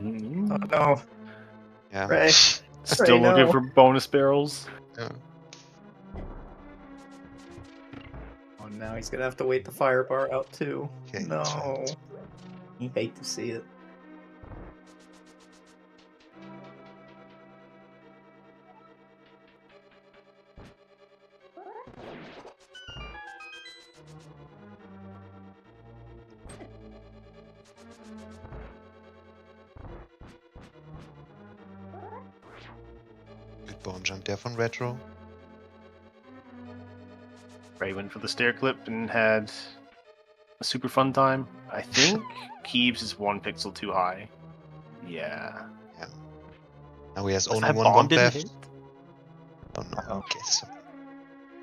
Oh no. Yeah. Ray. Still Right, looking no. for bonus barrels. Yeah. Oh, now he's gonna have to wait the fire bar out too. Okay, No. so You hate to see it. Good bone jump there from Retro. Ray went for the stair clip and had a super fun time. I think Kiebs is 1 pixel too high. Yeah. Now he has Was only that one bomb bomb didn't left. hit? Oh no, Uh-oh. okay, so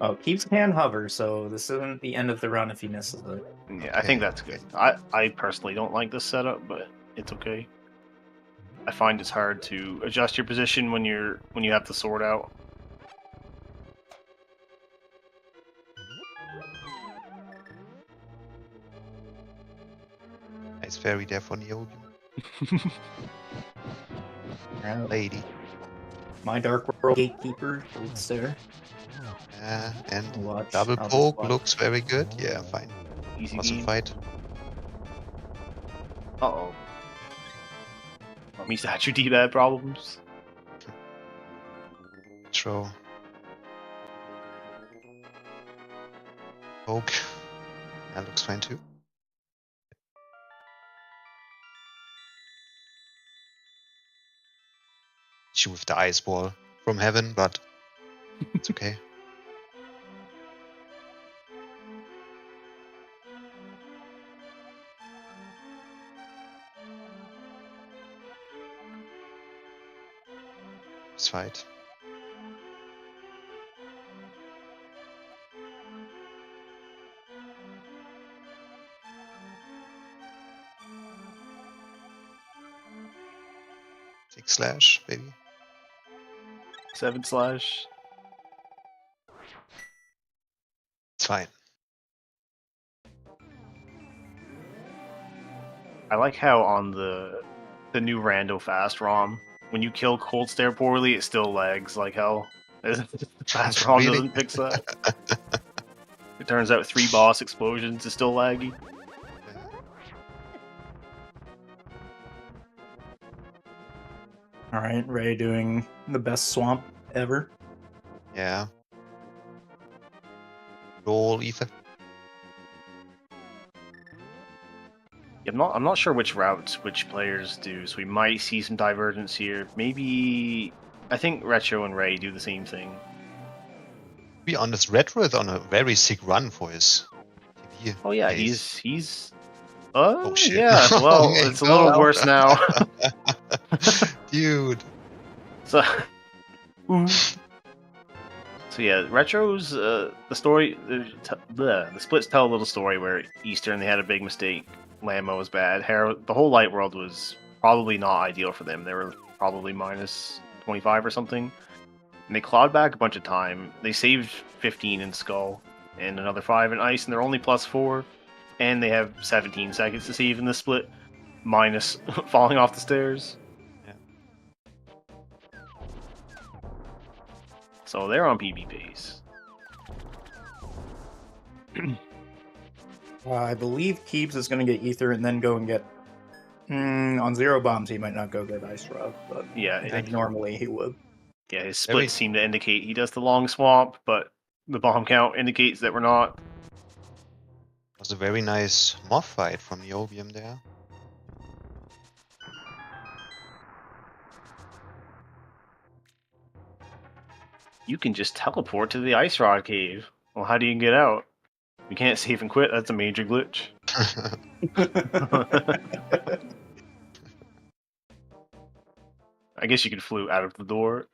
Oh, keeps can hover, so this isn't the end of the run if he misses it. Yeah, I think Okay, that's good. I personally don't like this setup, but it's okay. I find it's hard to adjust your position when you have the sword out. nice fairy there for Niobium. Alright. Lady. My Dark World Gatekeeper, good sir. And Watch. double I'll just poke watch. looks very good. Yeah, fine. Easy Awesome game. fight. Uh-oh. Mummy statue D-pad problems. Throw. Poke. That looks fine too. Issue with the ice ball from heaven, but it's okay. This fight. Six slash, baby. 7 slash. It's fine. I like how on the new rando fast ROM, when you kill cold stare poorly, it still lags like hell. The fast ROM Really? doesn't fix that. It turns out 3 boss explosions is still laggy. Alright, Ray doing the best swamp ever. Yeah. Roll ether. I'm not sure which routes which players do, so we might see some divergence here. Maybe I think Retro and Ray do the same thing. To be honest, Retro is on a very sick run for his TV Oh yeah, pace. he's Oh shit. yeah, well, Okay, it's a little no. worse now. Dude. So So yeah, Retro's the story, the splits tell a little story where Eastern they had a big mistake. Lammo was bad. The whole light world was probably not ideal for them. They were probably minus 25 or something. And they clawed back a bunch of time. They saved 15 in Skull and another 5 in Ice, and they're only plus 4. And they have 17 seconds to save in the split, minus falling off the stairs. Yeah. So they're on PB pace. I believe Keebs is going to get Ether and then go and get... on Zero Bombs, he might not go get Ice Rub, but Yeah, I think normally he would. Yeah, his splits seem to indicate he does the long swamp, but the bomb count indicates that we're not. Was a very nice moth fight from Niobium there. You can just teleport to the Ice Rod Cave. Well, how do you get out? You can't save and quit, that's a major glitch. I guess you could flute out of the door.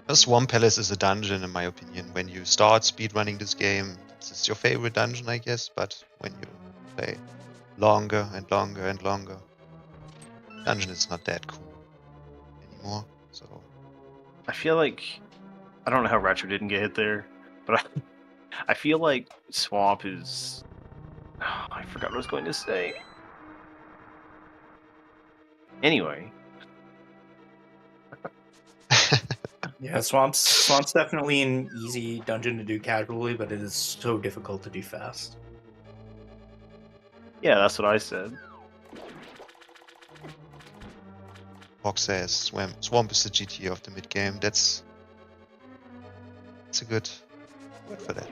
The Swamp Palace is a dungeon, in my opinion. When you start speedrunning this game, it's your favorite dungeon, I guess, but when you play longer and longer and longer, dungeon is not that cool anymore. So I feel like I don't know how Retro didn't get hit there, but I feel like Swamp is I forgot what I was going to say. Anyway, Yeah, Swamp's definitely an easy dungeon to do casually, but it is so difficult to do fast. yeah, that's what I said. Fox says Swamp is the GT of the mid game. That's a good word for that.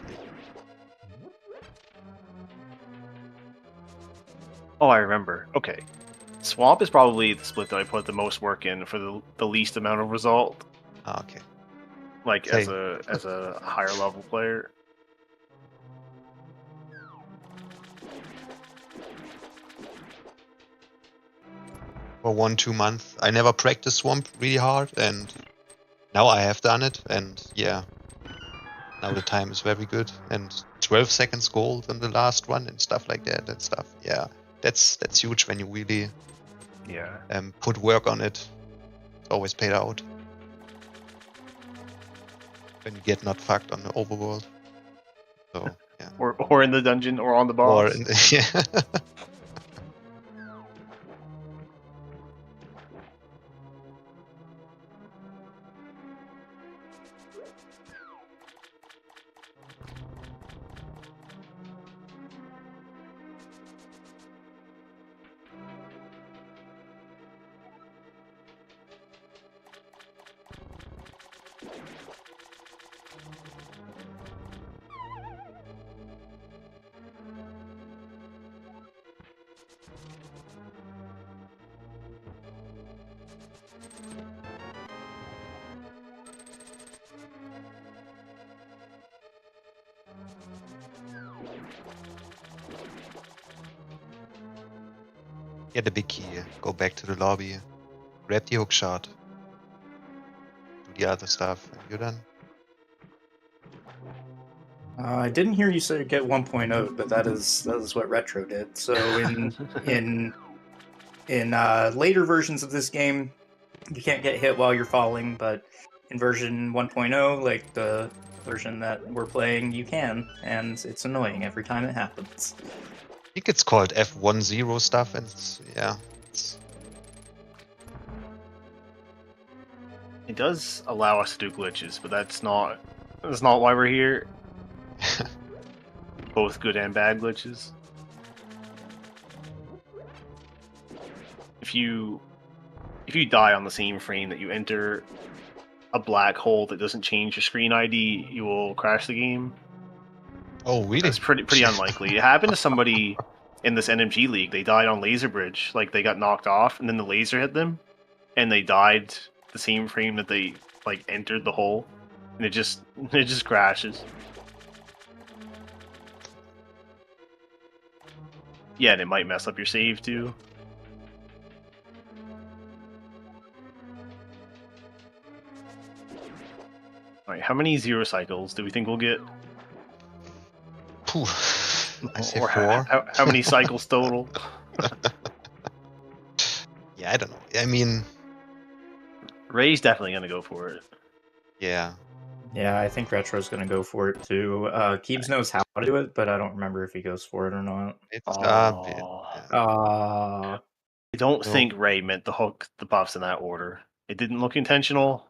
Oh, I remember. Okay. Swamp is probably the split that I put the most work in for the least amount of result. Ah, okay. Like Same. as a higher level player. For 1-2 months, I never practiced Swamp really hard, and now I have done it, and yeah, now the time is very good, and 12 seconds gold in the last one and stuff like that and stuff. Yeah, that's huge when you really put work on it. It's always paid out when you get not fucked on the overworld. So yeah. Or in the dungeon or on the boss. Or in the, yeah. Get the big key, go back to the lobby, grab the hook shot, do the other stuff, and you're done. I didn't hear you say get 1.0, but that is what Retro did. So in later versions of this game, you can't get hit while you're falling, but in version 1.0, like the version that we're playing, you can, and it's annoying every time it happens. I think it's called F10 stuff, and yeah. It does allow us to do glitches, but that's not why we're here. Both good and bad glitches. If you die on the same frame that you enter a black hole that doesn't change your screen ID, you will crash the game. Oh, really? That's pretty unlikely. It happened to somebody in this NMG League. They died on Laser Bridge. Like, they got knocked off, and then the laser hit them, and they died the same frame that they like entered the hole, and it just crashes. Yeah, and it might mess up your save too. Alright, how many zero cycles do we think we'll get? Phew. I say or 4. How many cycles total? Yeah, I don't know. I mean, Ray's definitely gonna go for it. yeah. Yeah, I think Retro's gonna go for it too. Kiebs knows how to do it, but I don't remember if he goes for it or not. It's a bit. I don't think Ray meant to hook the buffs in that order. It didn't look intentional.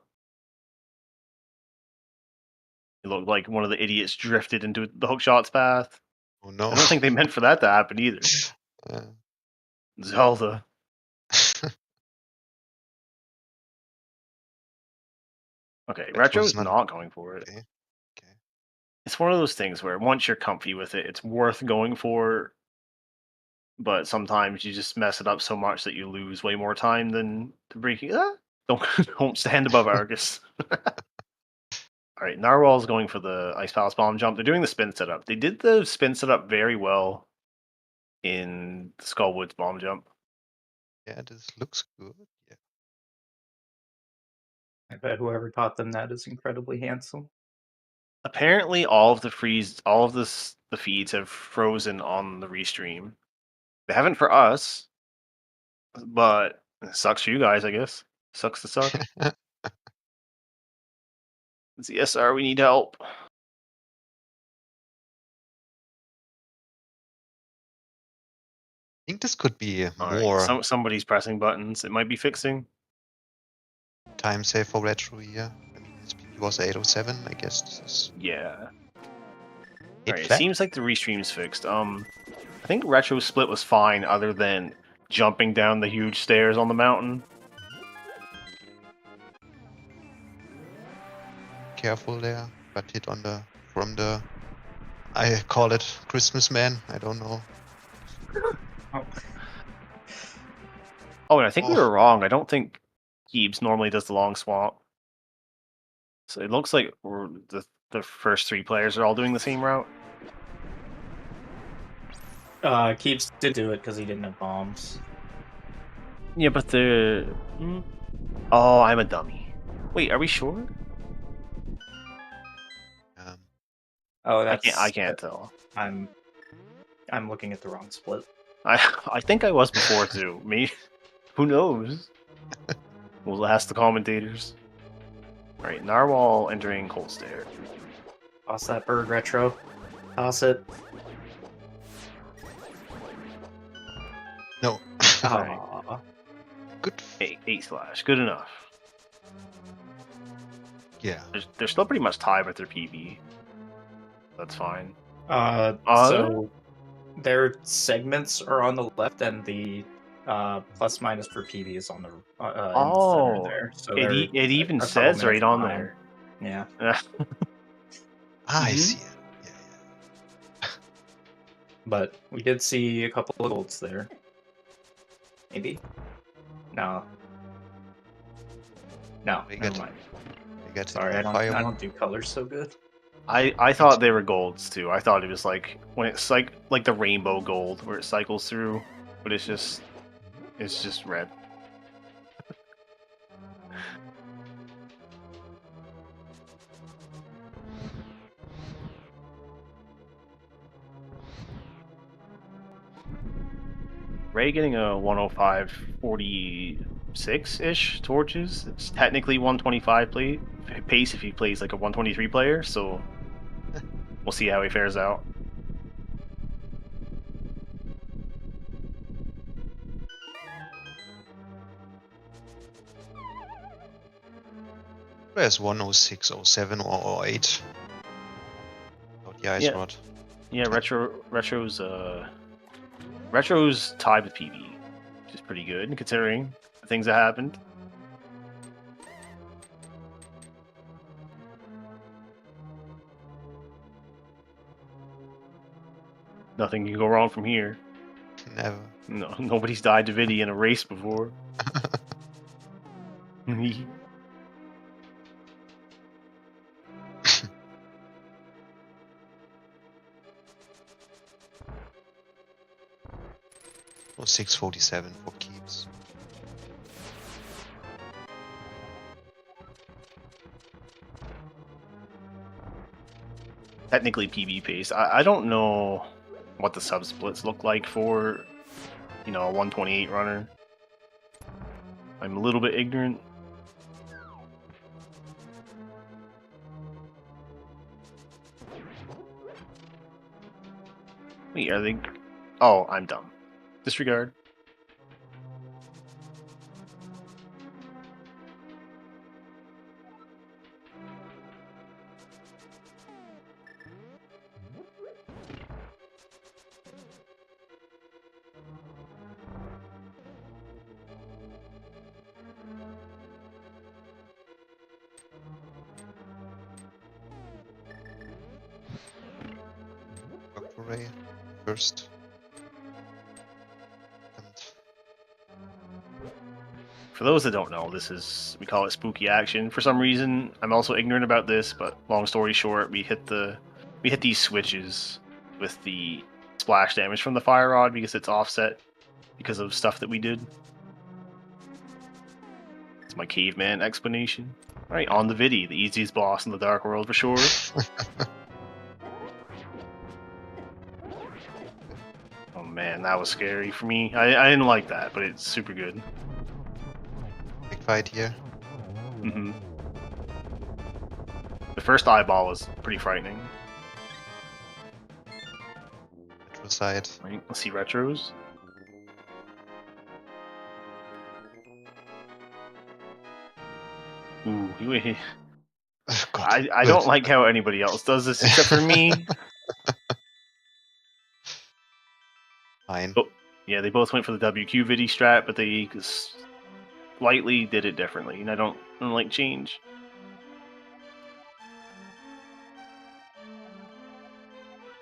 It looked like one of the idiots drifted into the hook shot's path. Oh no. I don't think they meant for that to happen either. Zelda. Okay, Retro's not going for it. Okay. It's one of those things where once you're comfy with it, it's worth going for. But sometimes you just mess it up so much that you lose way more time than to breaking. Don't stand above Argus. All right, Narwhal's going for the Ice Palace bomb jump. They're doing the spin setup. They did the spin setup very well in the Skullwoods bomb jump. Yeah, this looks good. Yeah. I bet whoever taught them that is incredibly handsome. Apparently, all of the feeds have frozen on the restream. They haven't for us, but it sucks for you guys, I guess. Sucks to suck. It's the SR, we need help. think this could be Alright, more somebody's pressing buttons. It might be fixing. time save for retro here. I mean, his PB was 807, I guess this is Yeah. 8 Alright, it flat. seems like the restream's fixed. I think retro split was fine, other than jumping down the huge stairs on the mountain. Careful there, got hit on the from the. I call it Christmas man. I don't know. Oh, and I think we Oh. were wrong. I don't think Kiebs normally does the long swap. So it looks like the first 3 players are all doing the same route. Keeps did do it because he didn't have bombs. Yeah, but the... Oh, I'm a dummy. Wait, are we sure? Oh, that's... I can't tell. I'm looking at the wrong split. I think I was before too. Me? Who knows? We'll ask the commentators. Alright, Narwhal entering Cold Stare. Toss that bird, retro. Toss it. No. Alright. Aw. Good. 8 slash. Good enough. Yeah. They're still pretty much tied with their PB. That's fine. So their segments are on the left, and the plus minus for PB is on the in the center there. So it even a couple says right minutes on behind. there. Yeah, I see it. Yeah. but we did see a couple of golds there. Maybe. No. No, We never got- mind. We got Sorry, I don't do colors so good. I thought they were golds too. I thought it was like when it's like the rainbow gold where it cycles through, but it's just red. Rei getting a 105.46-ish torches. It's technically 125 pace if he plays like a 123 player, so we'll see how he fares out. There's 106, 07, or 08. Oh, the ice rod. Yeah, Retro's tied with PB, which is pretty good considering the things that happened. Nothing can go wrong from here. Never. No, nobody's died to Vidi in a race before. Or 647 for keeps. Technically PB pace. I don't know what the sub splits look like for, a 128 runner. I'm a little bit ignorant. Wait, are they... Oh, I'm dumb. Disregard. Work for Rei first. For those that don't know, we call it spooky action. For some reason, I'm also ignorant about this, but long story short, we hit these switches with the splash damage from the fire rod because it's offset because of stuff that we did. It's my caveman explanation. Alright, on the Vidi, the easiest boss in the Dark World for sure. Oh man, that was scary for me. I didn't like that, but it's super good. Big fight here. Mm-hmm. The first eyeball was pretty frightening. Retro side. Right, let's see retros. Ooh, God, I good. don't like how anybody else does this except for me. Fine. Oh, yeah, they both went for the WQ Vidi strat, but they slightly did it differently, and I don't like change.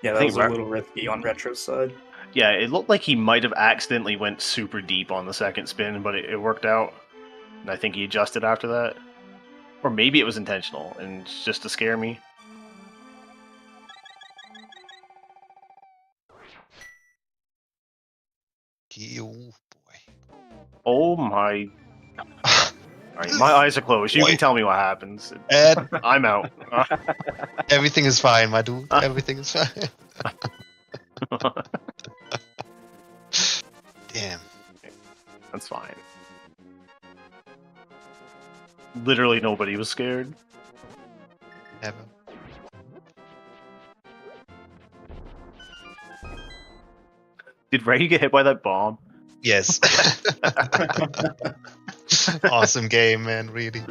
Yeah, I that think was a little risky on Retro's side. Yeah, it looked like he might have accidentally went super deep on the second spin, but it worked out. And I think he adjusted after that. Or maybe it was intentional, and just to scare me. Oh boy. Oh my... Alright, my eyes are closed. You can tell me what happens. Ed, I'm out. everything is fine, my dude. Everything is fine. Damn. That's fine. Literally nobody was scared. Never. Did Rei get hit by that bomb? Yes. Awesome game, man. Really.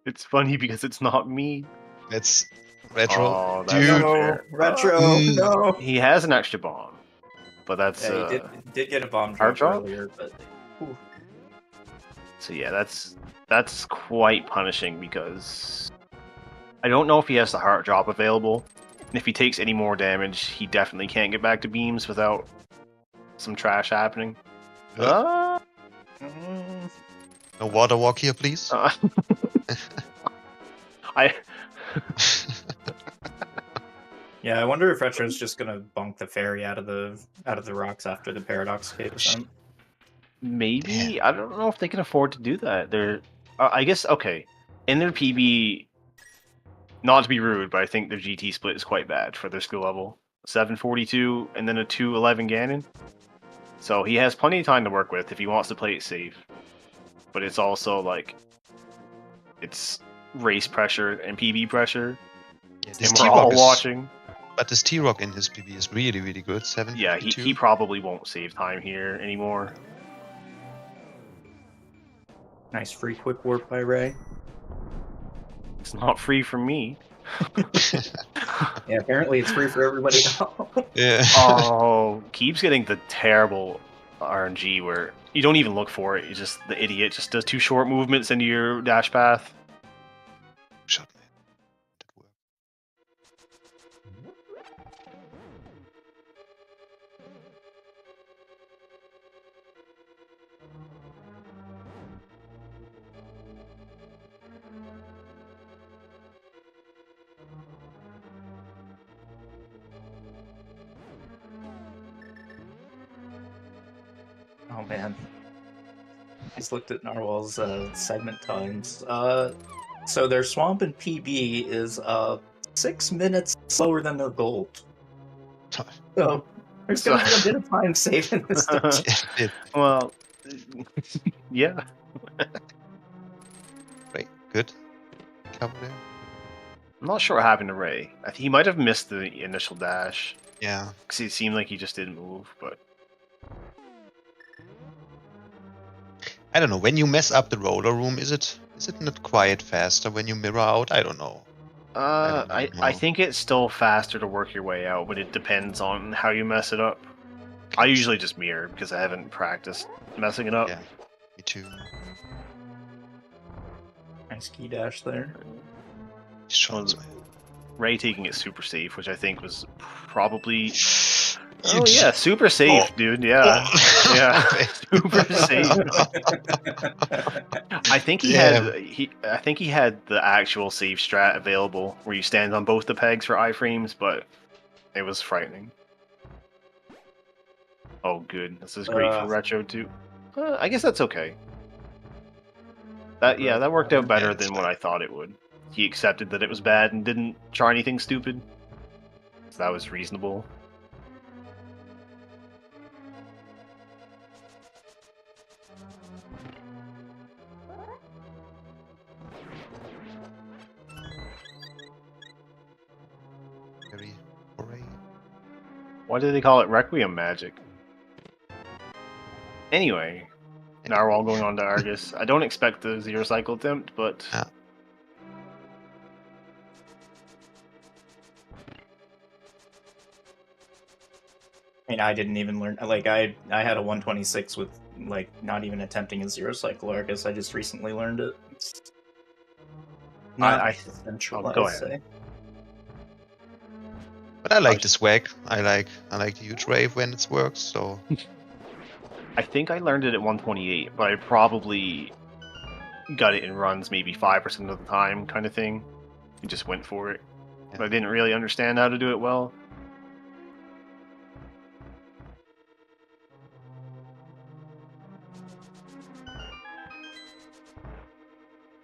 It's funny because it's not me. It's Retro. Oh, that's Dude. unfair. Retro, no. He has an extra bomb, but that's Yeah, he did get a bomb hard drop drop? earlier, but so yeah, that's quite punishing because I don't know if he has the heart drop available. And if he takes any more damage, he definitely can't get back to beams without some trash happening. No water walk here, please. I yeah, I wonder if Retro's just gonna bonk the fairy out of the rocks after the paradox caves. maybe Damn. I don't know if they can afford to do that. They're I guess okay. In their PB, not to be rude, but I think their GT split is quite bad for their skill level. 742 and then a 211 Ganon. So he has plenty of time to work with if he wants to play it safe. But it's also like it's race pressure and PB pressure. Yeah, And this we're all T-Rock is, watching. but this T-Rock in his PB is really, really good. 7. Yeah, he probably won't save time here anymore. Nice free quick warp by Rei. It's not free for me. Yeah, apparently it's free for everybody else. Yeah. Oh, keeps getting the terrible RNG where you don't even look for it. You just the idiot just does 2 short movements into your dash path. Shot, man. That worked. Oh man. Just looked at Narwhal's segment times. So their swamp and PB is 6 minutes slower than their gold. So there's gonna be a bit of time saved in this dungeon. Well, yeah. Right, good. Cover there. I'm not sure what happened to Rei. He might have missed the initial dash Yeah. because it seemed like he just didn't move. But I don't know. When you mess up the roller room, is it not quite faster when you mirror out? I don't know. I think it's still faster to work your way out, but it depends on how you mess it up. I usually just mirror because I haven't practiced messing it up. Yeah, me too. Nice key dash there. Shots, man. Rei taking it super safe, which I think was probably. You Oh yeah, super safe, dude. Yeah, yeah, super safe. I think he had I think he had the actual save strat available, where you stand on both the pegs for iframes, but it was frightening. Oh, good. This is great for retro too. I guess that's okay. That worked out better than what I thought it would. He accepted that it was bad and didn't try anything stupid, so that was reasonable. Very hooray. Why do they call it Requiem magic? Anyway, Narwhal going on to Argus. I don't expect the 0 cycle attempt, but Yeah. I mean, I didn't even learn. Like, I had a 126 with like not even attempting a 0 cycle Argus. I just recently learned it. It's not essential, go I'd ahead. say. But I like the swag. I like the huge wave when it works. So I think I learned it at 128, but I probably got it in runs maybe 5% of the time, kind of thing. And just went for it. Yeah. But I didn't really understand how to do it well.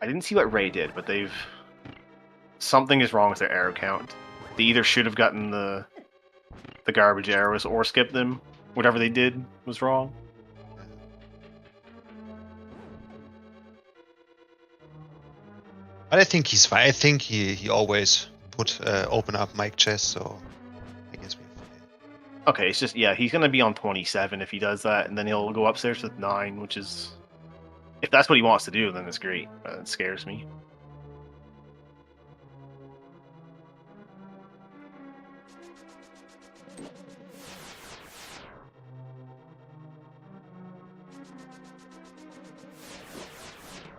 I didn't see what Rei did, but they've... Something is wrong with their arrow count. They either should have gotten the garbage arrows or skipped them. Whatever they did was wrong. but I think he's fine. I think he always open up mic chest. So I guess we're fine. Okay, it's just, yeah, he's going to be on 27 if he does that, and then he'll go upstairs with 9, which is... If that's what he wants to do, then it's great. It scares me.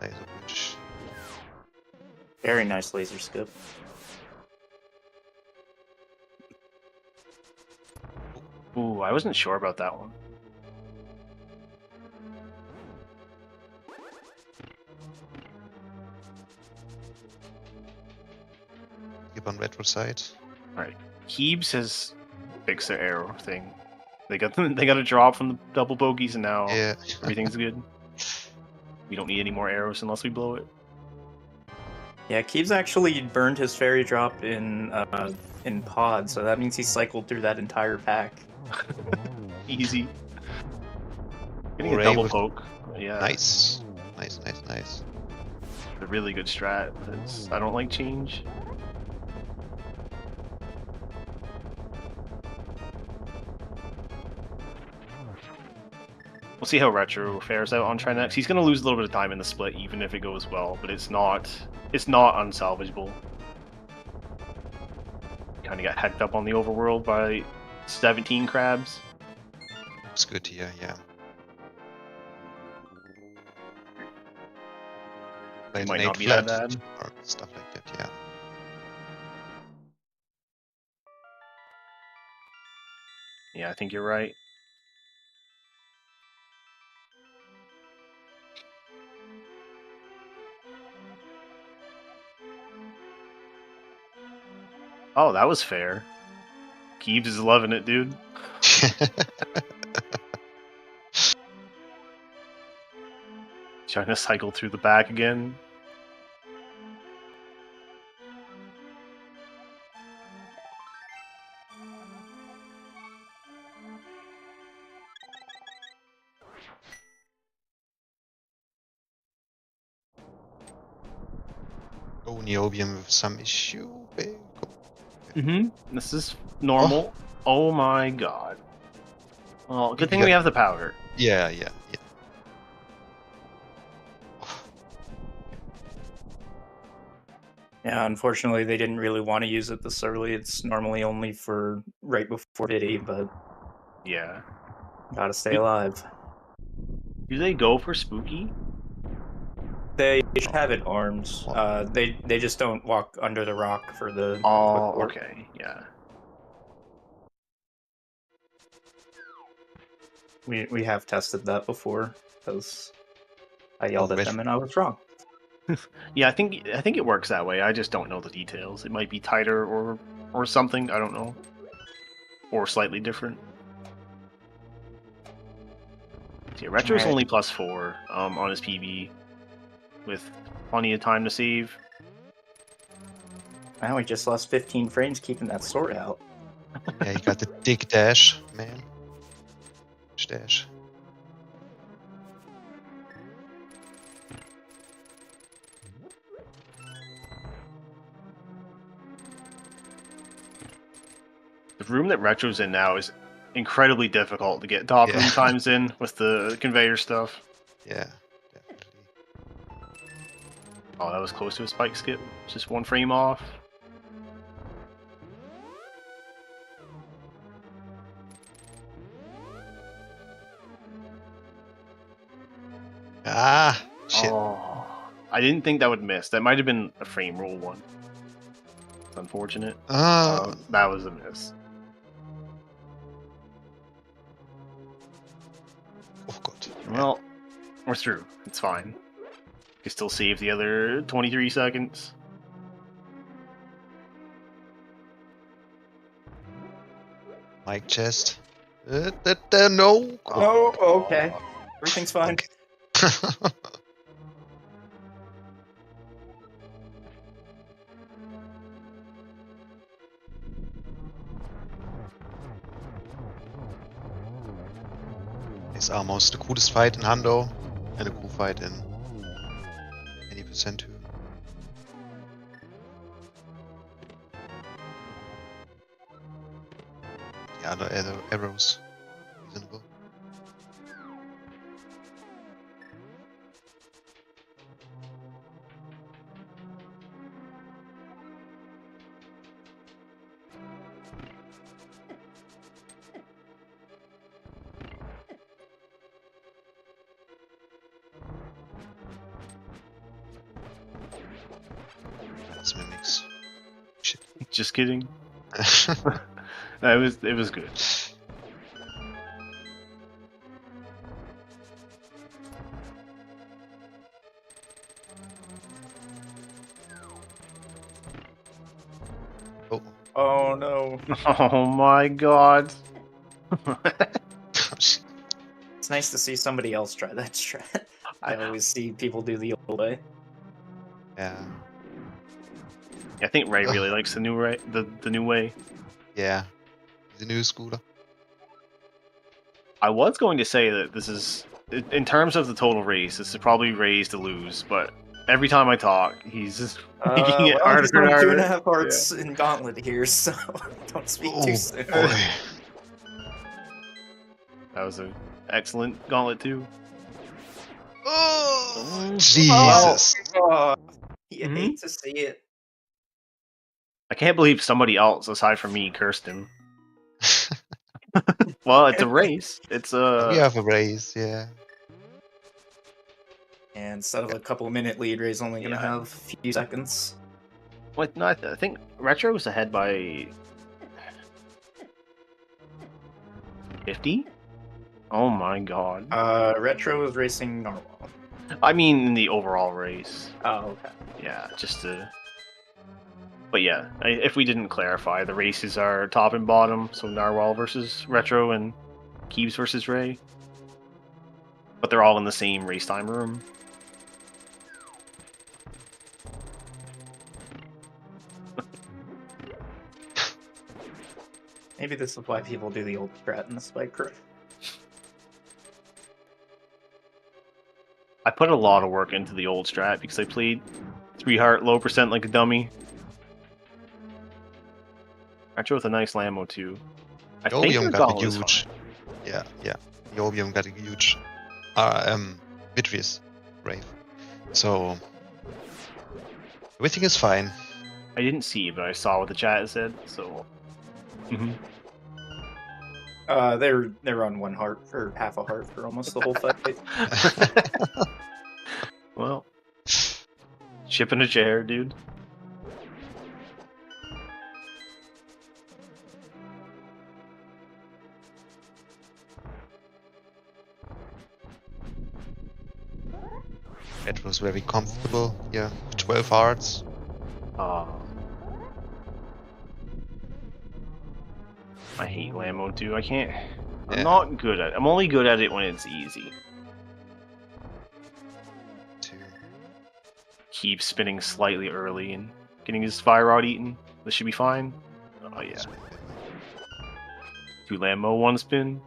Laser bridge. Very nice laser skip. Ooh, I wasn't sure about that one. Keep on retro side. Alright. Kiebs has fixed their arrow thing. They got a drop from the double bogeys, and now Yeah. everything's good. We don't need any more arrows unless we blow it. Yeah, Kiebs actually burned his fairy drop in pod, so that means he cycled through that entire pack. Easy. Getting Rei a double with- poke. Yeah. Nice. Nice. A really good strat. I don't like change. We'll see how Retro fares out on Try next. He's going to lose a little bit of time in the split, even if it goes well, but it's not unsalvageable. Kind of got hecked up on the overworld by 17 crabs. Looks good here. Yeah. It Play might an not 8 be that flat bad. or stuff like that. Yeah. Yeah, I think you're right. Oh, that was fair. Kiebs is loving it, dude. Trying to cycle through the back again. Oh, Niobium with some issue. Big. This is normal. Oh my god. Well, good thing we have the powder. Yeah. Yeah, unfortunately, they didn't really want to use it this early. It's normally only for right before Diddy, but Yeah. gotta stay alive. Do they go for spooky? They should have it armed. They just don't walk under the rock for the. Oh, quick warp. okay. Yeah. We have tested that before because I yelled at Ret- them and I was wrong. Yeah, I think it works that way. I just don't know the details. It might be tighter or something. I don't know. Or slightly different. Yeah, Retro's Alright. only +4 on his PB, with plenty of time to save. Now we just lost 15 frames keeping that sword out. Yeah, you got the dig dash, man. Dash. The room that Retro's in now is incredibly difficult to get top room times in with the conveyor stuff. Yeah, definitely. Oh, that was close to a spike skip. Just one frame off. Ah, shit. Oh, I didn't think that would miss. That might have been a frame roll one. It's unfortunate. That was a miss. Oh god. Well, we're through. It's fine. You can still save the other 23 seconds. Mic chest. No. Oh, okay. Everything's fine. Okay. It's almost the coolest fight in Hando, and a cool fight in any percent too. The other arrows, reasonable. That's mimics. Shit. Just kidding. It was good. Oh. Oh no. Oh my god. It's nice to see somebody else try that strat. I always see people do the old way. Yeah. I think Rei really likes the new Rei, the new way. Yeah. The new schooler. I was going to say that this is, in terms of the total race, this is probably Rei's to lose, but every time I talk, he's just making it harder he's and going harder. 2.5 hearts in Gauntlet here, so don't speak too soon. Boy. That was an excellent gauntlet too. Oh, Jesus. You hate to see it. I can't believe somebody else aside from me cursed him. Well, it's a race. It's a. We have a race, yeah. And instead of a couple-minute lead, Rei's only going to have a few seconds. What? No, I think Retro was ahead by 50. Oh my god. Retro is racing Narwhal. I mean, in the overall race. Oh, okay. Yeah, just to. But yeah, if we didn't clarify, the races are top and bottom, so Narwhal versus Retro and Kiebs versus Rei. But they're all in the same race time room. Maybe this is why people do the old strat in the spike crew. I put a lot of work into the old strat because I played 3 heart low percent like a dummy. Retro with a nice Lambo too. I think Niobium their got a gauntlet is huge. fine. Yeah. Niobium got a huge Vitreous Rave. So everything is fine. I didn't see, but I saw what the chat said, so. They're on 1 heart or half a heart for almost the whole fight. Well, shipping a chair, dude. It was very comfortable. Yeah, 12 hearts. I hate Lambo too. I can't. I'm Yeah. not good at it. I'm only good at it when it's easy. Two. Keep spinning slightly early and getting his fire rod eaten. This should be fine. Oh yeah. 2 Lambo, 1 spin.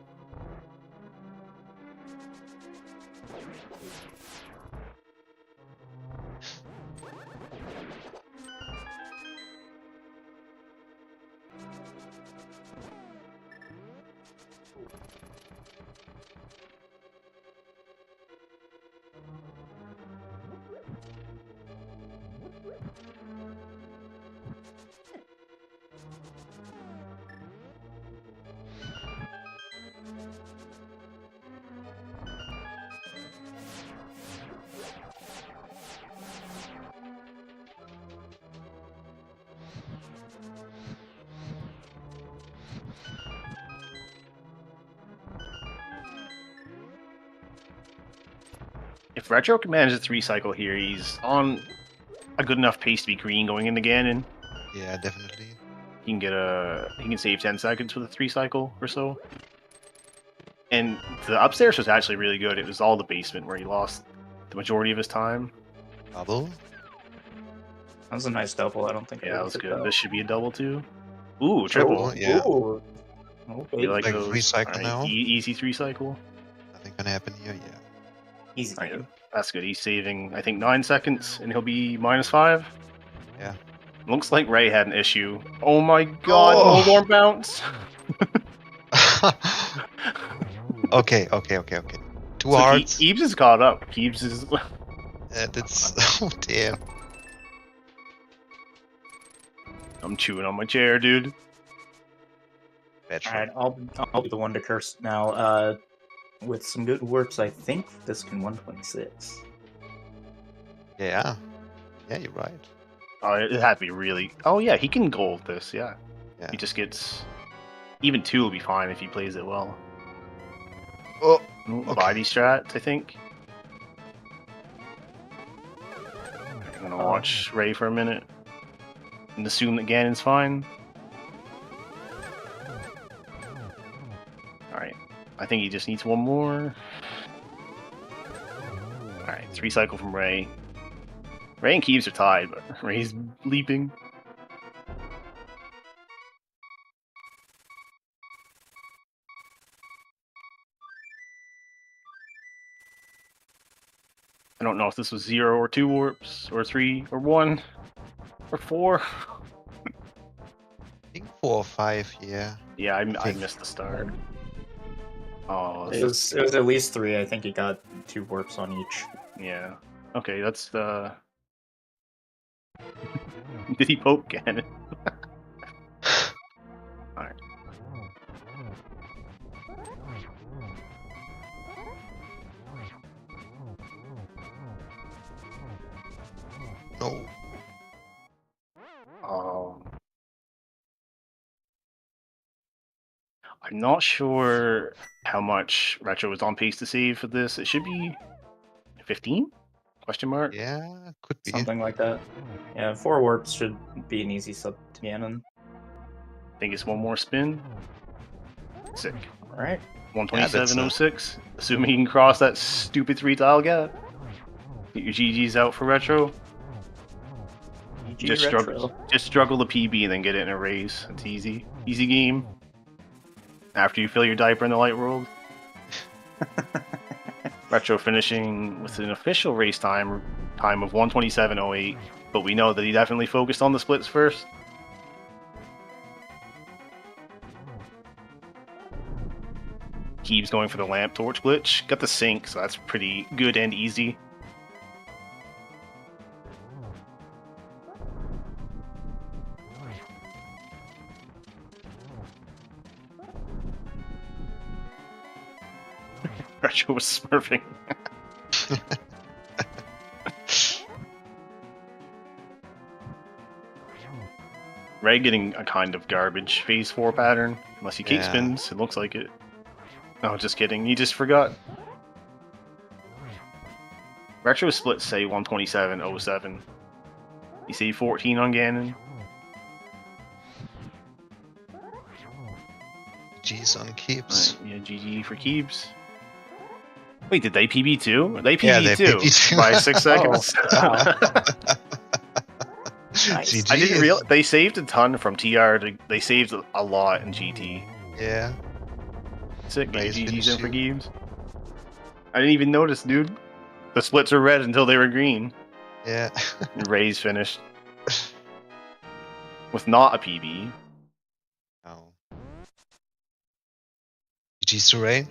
If Retro can manage a 3-cycle here, he's on a good enough pace to be green going into Ganon. Yeah, definitely. He can save 10 seconds with a 3-cycle or so. And the upstairs was actually really good. It was all the basement where he lost the majority of his time. Bubble. That was a nice double. I don't think. Yeah, I that was took good. that. This should be a double too. Ooh, triple. Oh, yeah. Ooh. Okay. You like Like those? 3-cycle Alright, now? easy 3-cycle. Nothing gonna happen here, yeah. Easy Alright, game. that's good. He's saving, I think, 9 seconds, and he'll be -5. Yeah. Looks like Rei had an issue. Oh my god, Oh. no more bounce! Okay. Two So hearts. Kiebs is caught up. Kiebs is... That's... Oh, damn. I'm chewing on my chair, dude. Retro. Alright, I'll be the one to curse now. With some good warps, I think this can 126. Yeah. Yeah, you're right. Oh, it had to be really... Oh yeah, he can gold this, yeah. Yeah. He just gets... Even 2 will be fine if he plays it well. Oh, Okay. okay. Body strat, I think. I'm gonna watch Rei for a minute. And assume that Ganon's fine. Alright. I think he just needs one more. Alright, 3-cycle from Rei. Rei and Kiebs are tied, but Rei's leaping. I don't know if this was 0 or 2 warps, or 3 or 1, or 4. I think 4 or 5, yeah. Yeah, I think- missed the start. Oh, It was at least 3. I think he got 2 warps on each. yeah. Okay, that's the... Did he poke Ganon? Alright. No. I'm not sure how much Retro was on pace to save for this. It should be 15? Question mark? Yeah, could be. Something like that. Yeah, 4 warps should be an easy sub to Ganon. I think it's one more spin. Sick. Alright. 127.06. Assuming he can cross that stupid 3-tile gap. Get your GG's out for Retro. Just struggle the PB and then get it in a race. It's easy. Easy game. After you fill your diaper in the light world. Retro finishing with an official race time of 127.08, but we know that he definitely focused on the splits first. Kiebs going for the lamp torch glitch. Got the sync, so that's pretty good and easy. Retro was smurfing. Rei getting a kind of garbage phase 4 pattern. Unless he cake spins, it looks like it. Oh, just kidding. He just forgot. Retro split say 127.07. You see 14 on Ganon. G's on Kiebs. Right, yeah, GG for Kiebs. Wait, did they PB too? They PB Yeah, they too PB too. by 6 seconds. GG. I didn't realize they saved a ton from TR. They saved a lot in GT. Yeah. Sick. Rai's GG's in for finishing. Kiebs. I didn't even notice, dude. The splits are red until they were green. Yeah. And Rai's finished with not a PB. Oh. GG's to Rei.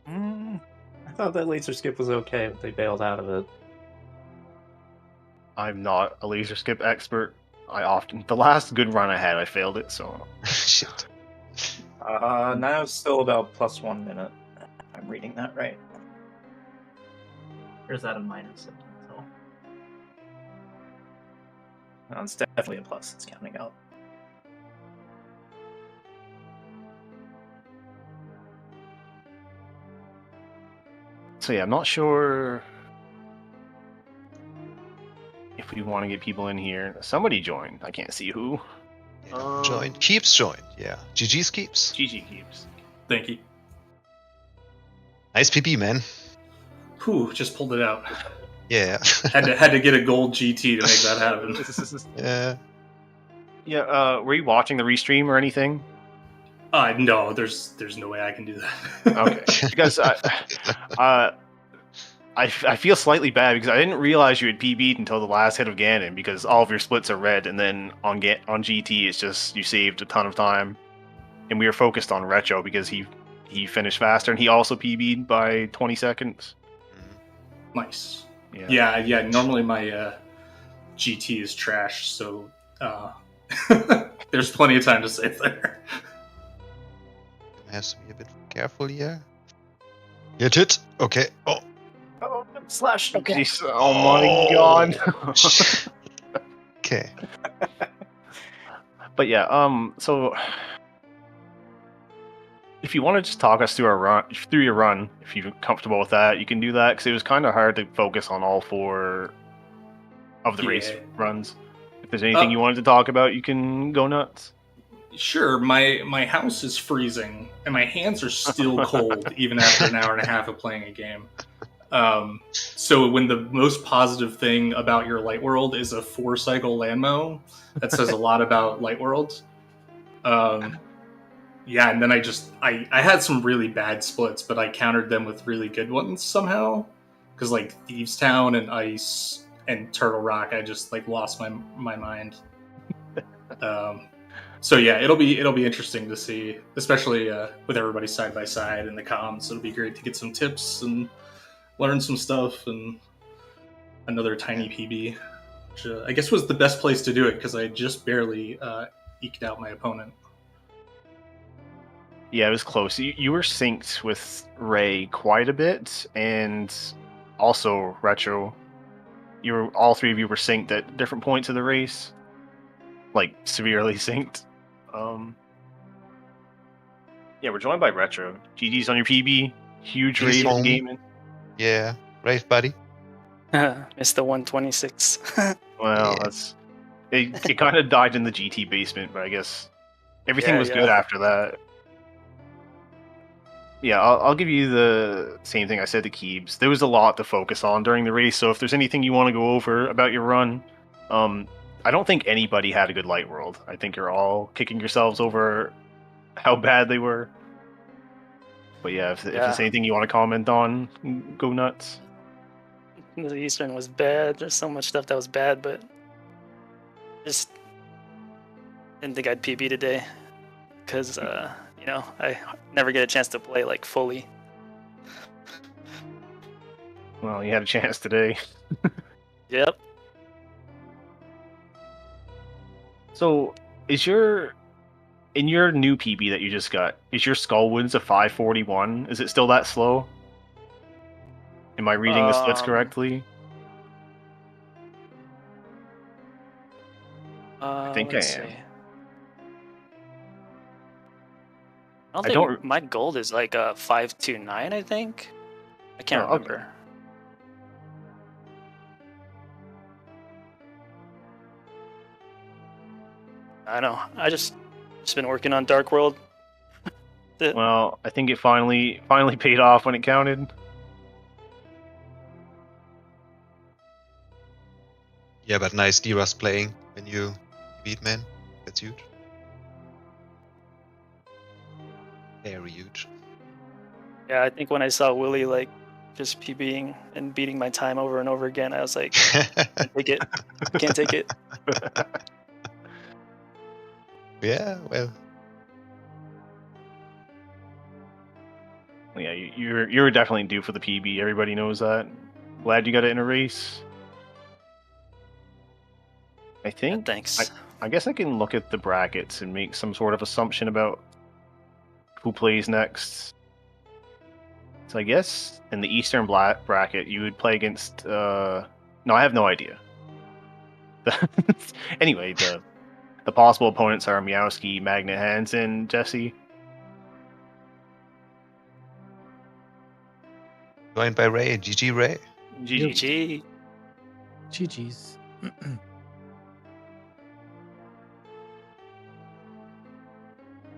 I thought that laser skip was okay, but they bailed out of it. I'm not a laser skip expert. The last good run I had, I failed it, so... Shit. Now it's still about plus 1 minute. I'm reading that right. Or is that a minus? So. No, it's definitely a plus. It's counting out. So yeah, I'm not sure if we want to get people in here. Somebody joined. I can't see who. Yeah, joined. Keeps joined. Yeah. GG's Keeps. GG Keeps. Thank you. Nice PB, man. Whew, just pulled it out. Yeah. had to get a gold GT to make that happen. Yeah. Yeah, were you watching the restream or anything? No, there's no way I can do that. Okay. Because I feel slightly bad because I didn't realize you had PB'd until the last hit of Ganon because all of your splits are red, and then on GT it's just you saved a ton of time, and we were focused on Retro because he finished faster and he also PB'd by 20 seconds. Nice. Yeah. Yeah. Normally my GT is trash, so there's plenty of time to save there. Has to be a bit careful here. Hit it. Okay. Oh. Oh, slash. Okay. Jeez, oh my god. Okay. But yeah, so if you want to just talk us through your run, if you're comfortable with that, you can do that because it was kind of hard to focus on all 4 of the race runs. If there's anything you wanted to talk about, you can go nuts. Sure, my house is freezing and my hands are still cold even after an hour and a half of playing a game. So when the most positive thing about your Light World is a 4-cycle landmo, that says a lot about Light World. Yeah, and then I had some really bad splits, but I countered them with really good ones somehow. Because like Thieves Town and Ice and Turtle Rock, I just like lost my mind. So yeah, it'll be interesting to see, especially with everybody side by side in the comms. It'll be great to get some tips and learn some stuff, and another tiny PB, which I guess was the best place to do it because I just barely eked out my opponent. Yeah, it was close. You were synced with Rei quite a bit, and also Retro. All 3 of you were synced at different points of the race, like severely synced. Yeah, we're joined by Retro. GG's on your PB. Huge He's rave home. gaming. Yeah. Rave buddy. Missed the 126. Well, Yeah. it kind of died in the GT basement, but I guess everything was good Yeah. after that. Yeah, I'll give you the same thing I said to Keebs. There was a lot to focus on during the race, so if there's anything you want to go over about your run, I don't think anybody had a good Light World. I think you're all kicking yourselves over how bad they were. But yeah, if there's anything you want to comment on, go nuts. The Eastern was bad. There's so much stuff that was bad, but just didn't think I'd PB today because I never get a chance to play like fully. Well, you had a chance today. Yep. So, in your new PB that you just got, is your Skullwoods a 541? Is it still that slow? Am I reading the splits correctly? I think I am. See. I don't think my gold is like 529, I think. I can't remember. Okay. I know. I just been working on Dark World. Well, I think it finally paid off when it counted. Yeah, but nice D-Rust playing when you beat, man. That's huge. Very huge. Yeah, I think when I saw Willie like just PBing and beating my time over and over again, I was like, can't take it. Yeah, well, Yeah, you're definitely due for the PB. Everybody knows that. Glad you got it in a race. I Yeah, think. thanks. I guess I can look at the brackets and make some sort of assumption about who plays next. So I guess in the Eastern bracket you would play against. No, I have no idea. Anyway, the possible opponents are Meowski, Magnet Hansen, Jesse. joined by Ray. GG, Ray. GG. GG's.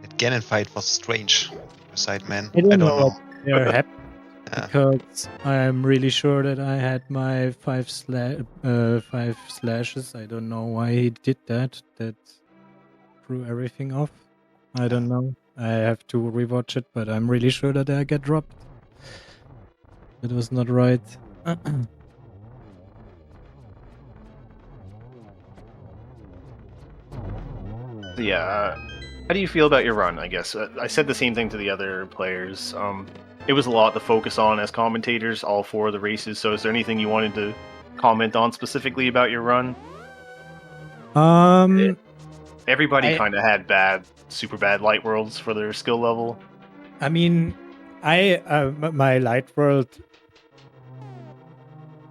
That Ganon fight was strange. Side man. I don't know know. what they're happy Yeah. because I'm really sure that I had my 5 slashes. I don't know why he did that. That threw everything off. I don't know. I have to rewatch it, but I'm really sure that I get dropped. It was not right. Yeah. How do you feel about your run? I guess I said the same thing to the other players. It was a lot to focus on as commentators, all 4 of the races. So, is there anything you wanted to comment on specifically about your run? Everybody kind of had super bad light worlds for their skill level. I mean, my light world.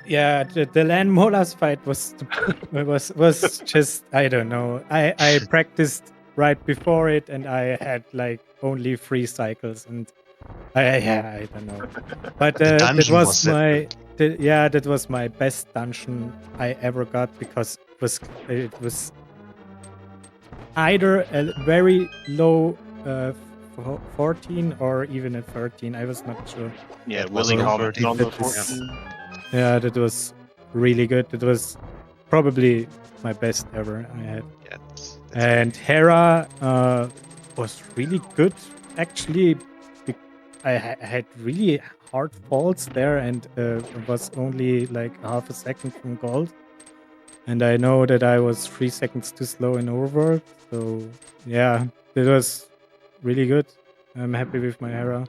Yeah, the land molars fight was just, I don't know. I practiced right before it, and I had like only 3 cycles, and I don't know. But The that dungeon was was that was my best dungeon I ever got, because it was either a very low 14 or even a 13. I was not sure. Yeah, That was Willie low commented 13. on the That was- 14. Yeah, that was really good. It was probably my best ever I had. Yeah, that's And Hera was really good, actually. I had really hard falls there, and was only like half a second from gold. And I know that I was 3 seconds too slow in Overworld. So yeah, it was really good. I'm happy with my Hera.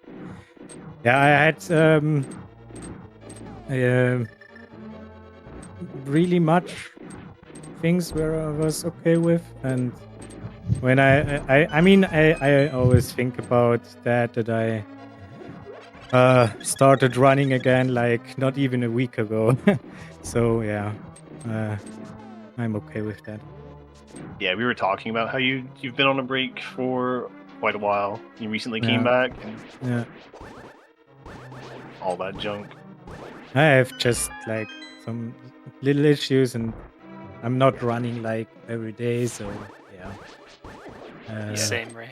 Yeah, I had really much things where I was okay with, and when I always think about that I started running again like not even a week ago. So yeah, I'm okay with that. Yeah, we were talking about how you've been on a break for quite a while. You recently came Yeah. back and Yeah, all that junk. I have just like some little issues, and I'm not running like every day, so yeah. Same, Ray.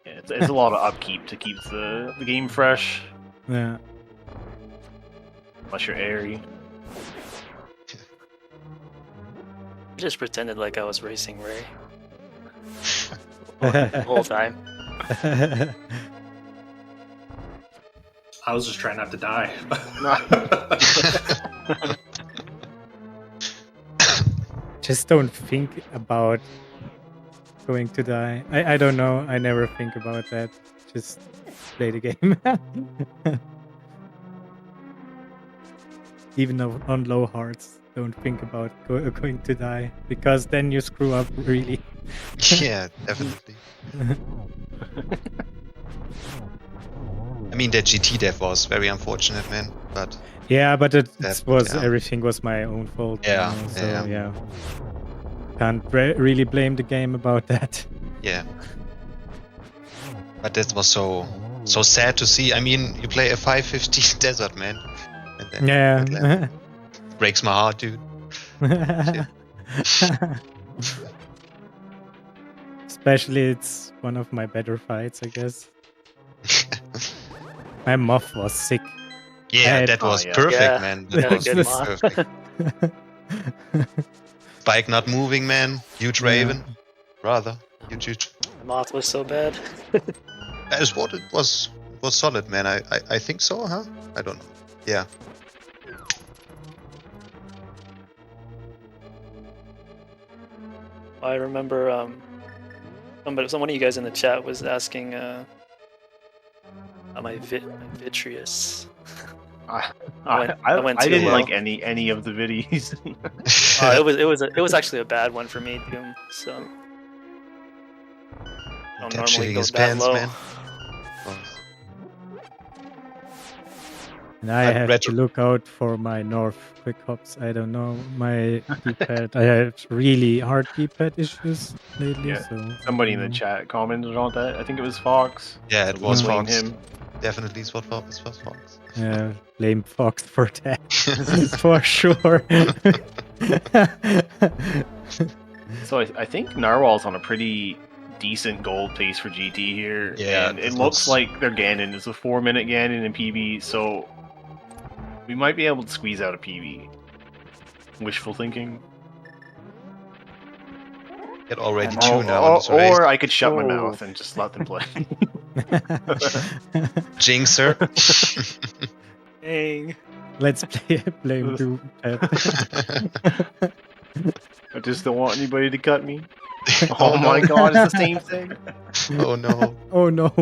Yeah, it's a lot of upkeep to keep the game fresh, Yeah. unless you're airy. I just pretended like I was racing Ray the whole time. I was just trying not to die. Just don't think about going to die. I don't know. I never think about that. Just play the game. Even though on low hearts, don't think about going to die, because then you screw up really. Yeah, definitely. I mean, that GT death was very unfortunate, man. But Yeah, but it That- was yeah. everything was my own fault. Yeah, so yeah. yeah. Can't really blame the game about that. yeah, but that was so sad to see. I mean, you play a 550 desert, man, and then that Yeah. breaks my heart, dude. Especially, it's one of my better fights, I guess. My moth was sick. Yeah, And- that was Oh, yeah. perfect, Yeah, man. yeah, That was good moth. perfect. Bike not moving, man. Huge Yeah. Raven, rather huge. The moth was so bad. That is what it was. It was solid, man. I think so, huh? I don't know. Yeah. I remember Someone of you guys in the chat was asking my vitreous. I I went too didn't low. like any of the videos. It was actually a bad one for me, Doom. So I don't Kept normally shitting go his that pants, low. man. Oh, And I But have retro- to look out for my North quick hops. I don't know my D-pad. I have really hard D-pad issues lately. Yeah, So Somebody in I the don't know. chat commented on that. I think it was Fox. yeah, it So was we'll blame Fox. him. Definitely it was Fox. Blame Fox for that for sure. So I think Narwhal's on a pretty decent gold pace for GT here. Yeah, and it it looks- looks like their Ganon is a 4-minute Ganon in PB, so we might be able to squeeze out a PB. Wishful thinking. Get already Or, 2 now in this race. or I could shut my Oh. mouth and just let them play. Jinxer. Dang. Let's blame Doom. I just don't want anybody to cut me. Oh my god, it's the same thing. Oh no. Oh no.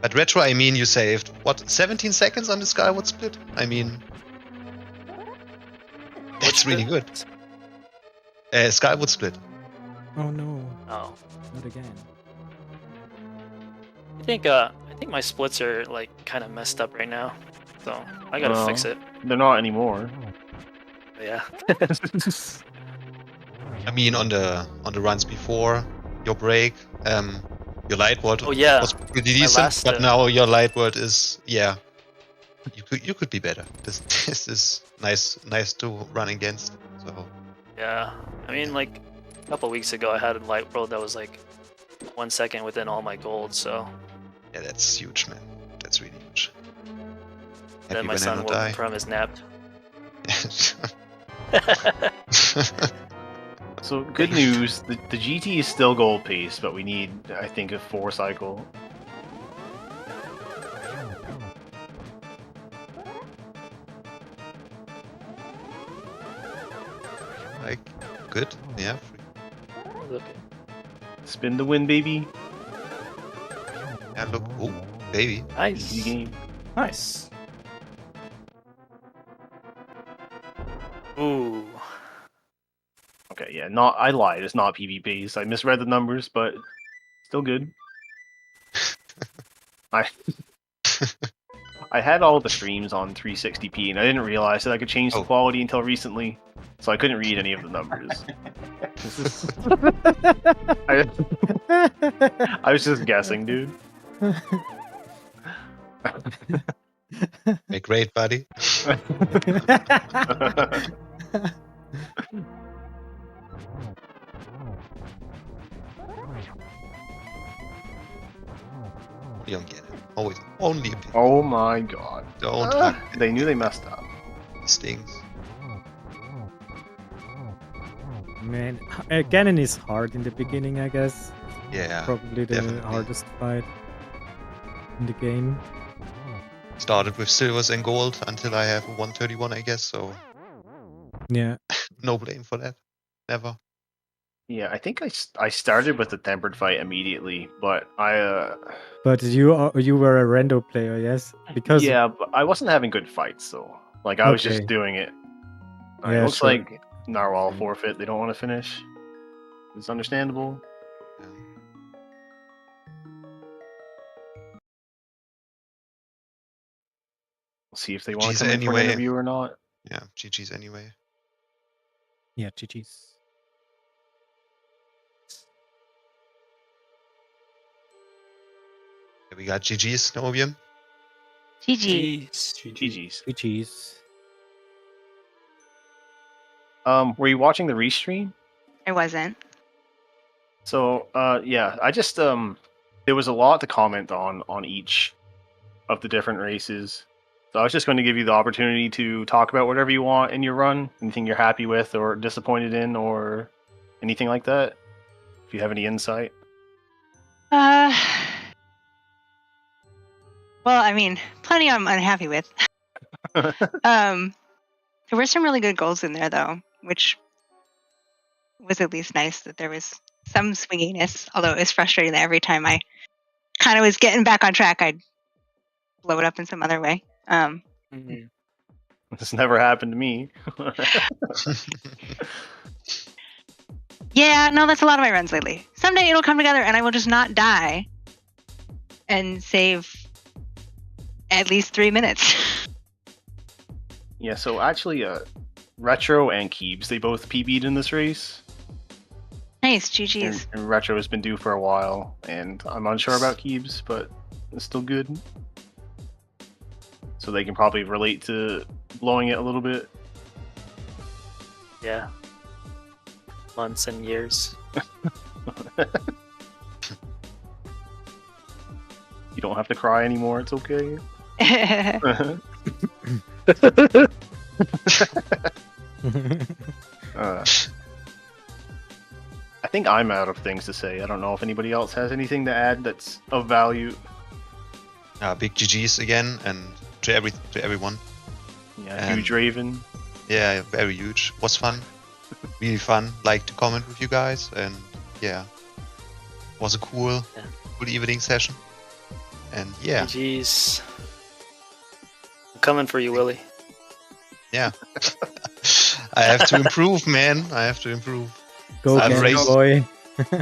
But Retro, I mean, you saved, what, 17 seconds on the Skyward split? I mean, that's really good. Skyward split. Oh no. Oh. Not again. I think my splits are like kind of messed up right now, so I gotta Well. fix it. They're not anymore. But yeah. I mean, on the runs before your break, your light world Oh, yeah. was pretty decent, last, but now your light world is, yeah, you could be better. This is nice to run against. So Yeah. I mean, like a couple weeks ago, I had a light world that was like 1 second within all my gold. So yeah, that's huge, man. That's really huge. then Happy my when I son not woke die. from his nap. So good news, the GT is still gold pace, but we need, I think, a 4 cycle. Like, good, yeah. Look. Spin the win, baby. Yeah, look, oh, baby. Nice. Easy game. Nice. Ooh. Okay, yeah, not. I lied. It's not PB based. I misread the numbers, but still good. I I had all the streams on 360p, and I didn't realize that I could change the Oh. quality until recently, so I couldn't read any of the numbers. I was just guessing, dude. Hey, great, buddy. You don't get it. Always only a pin. Oh my god. Don't hug They knew they messed up. stings. Man, Ganon is hard in the beginning, I guess. Yeah, Probably the definitely. hardest fight in the game. started with silvers and gold until I have a 131, I guess. So Yeah. no blame for that. Never. Yeah, I think I started with the tempered fight immediately, but But you were a rando player, yes? Because yeah, but I wasn't having good fights, so like I was just Okay. doing it. Alright, Yeah, looks sure. like Narwhal forfeit. They don't want to finish. It's understandable. Yeah. We'll see if they want GG's to come in for an anyway. interview or not. Yeah, GG's anyway. yeah, GG's. Yeah, we got GG's, Nobium. GG. GG's. GG's. Were you watching the restream? I wasn't. So, yeah, I just there was a lot to comment on each of the different races. So I was just going to give you the opportunity to talk about whatever you want in your run, anything you're happy with or disappointed in, or anything like that. If you have any insight. Well, I mean, plenty I'm unhappy with. There were some really good goals in there, though, which was at least nice that there was some swinginess. Although it was frustrating that every time I kind of was getting back on track, I'd blow it up in some other way. Mhm. This never happened to me. Yeah, no, that's a lot of my runs lately. Someday it'll come together and I will just not die and save at least 3 minutes. Yeah, so actually, Retro and Kiebs, they both PB'd in this race. Nice, GG's. And Retro has been due for a while, and I'm unsure about Kiebs, but it's still good. So they can probably relate to blowing it a little bit. Yeah. Months and years. You don't have to cry anymore, it's okay. I think I'm out of things to say. I don't know if anybody else has anything to add that's of value. Big GGs again, and to everyone. Yeah, And- huge Raven. Yeah, very huge. Was fun. Really fun. Like to comment with you guys, and yeah, was a cool evening session. And yeah, GG's. I'm coming for you, Willie. yeah. I have to improve, man. I have to improve. Go I've Game raised- Boy.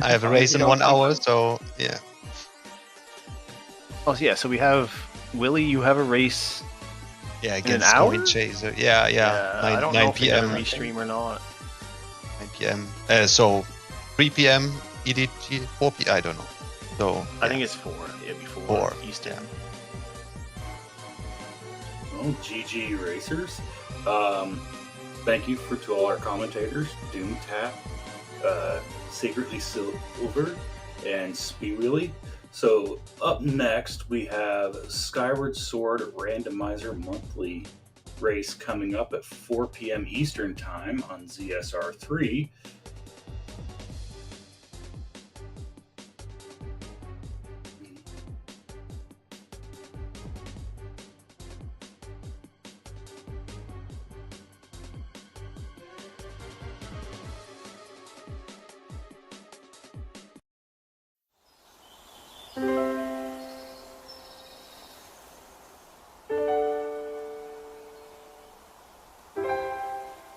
I have a race in 1 hour, so yeah. Oh yeah, so we have Willie. You have a race. Yeah, an against hour? Coin Chaser. Yeah. I don't 9 know if they're p.m. gonna restream or not. 9 p.m. So 3 p.m. EDT, 4 p.m. I don't know. So I think it's 4. Yeah, before 4 Eastern. Well, GG Racers. Thank you to all our commentators, DoomTap, Secretly Silver, and Speedwheelie. So up next we have Skyward Sword Randomizer Monthly race coming up at 4 p.m. Eastern Time on ZSR3.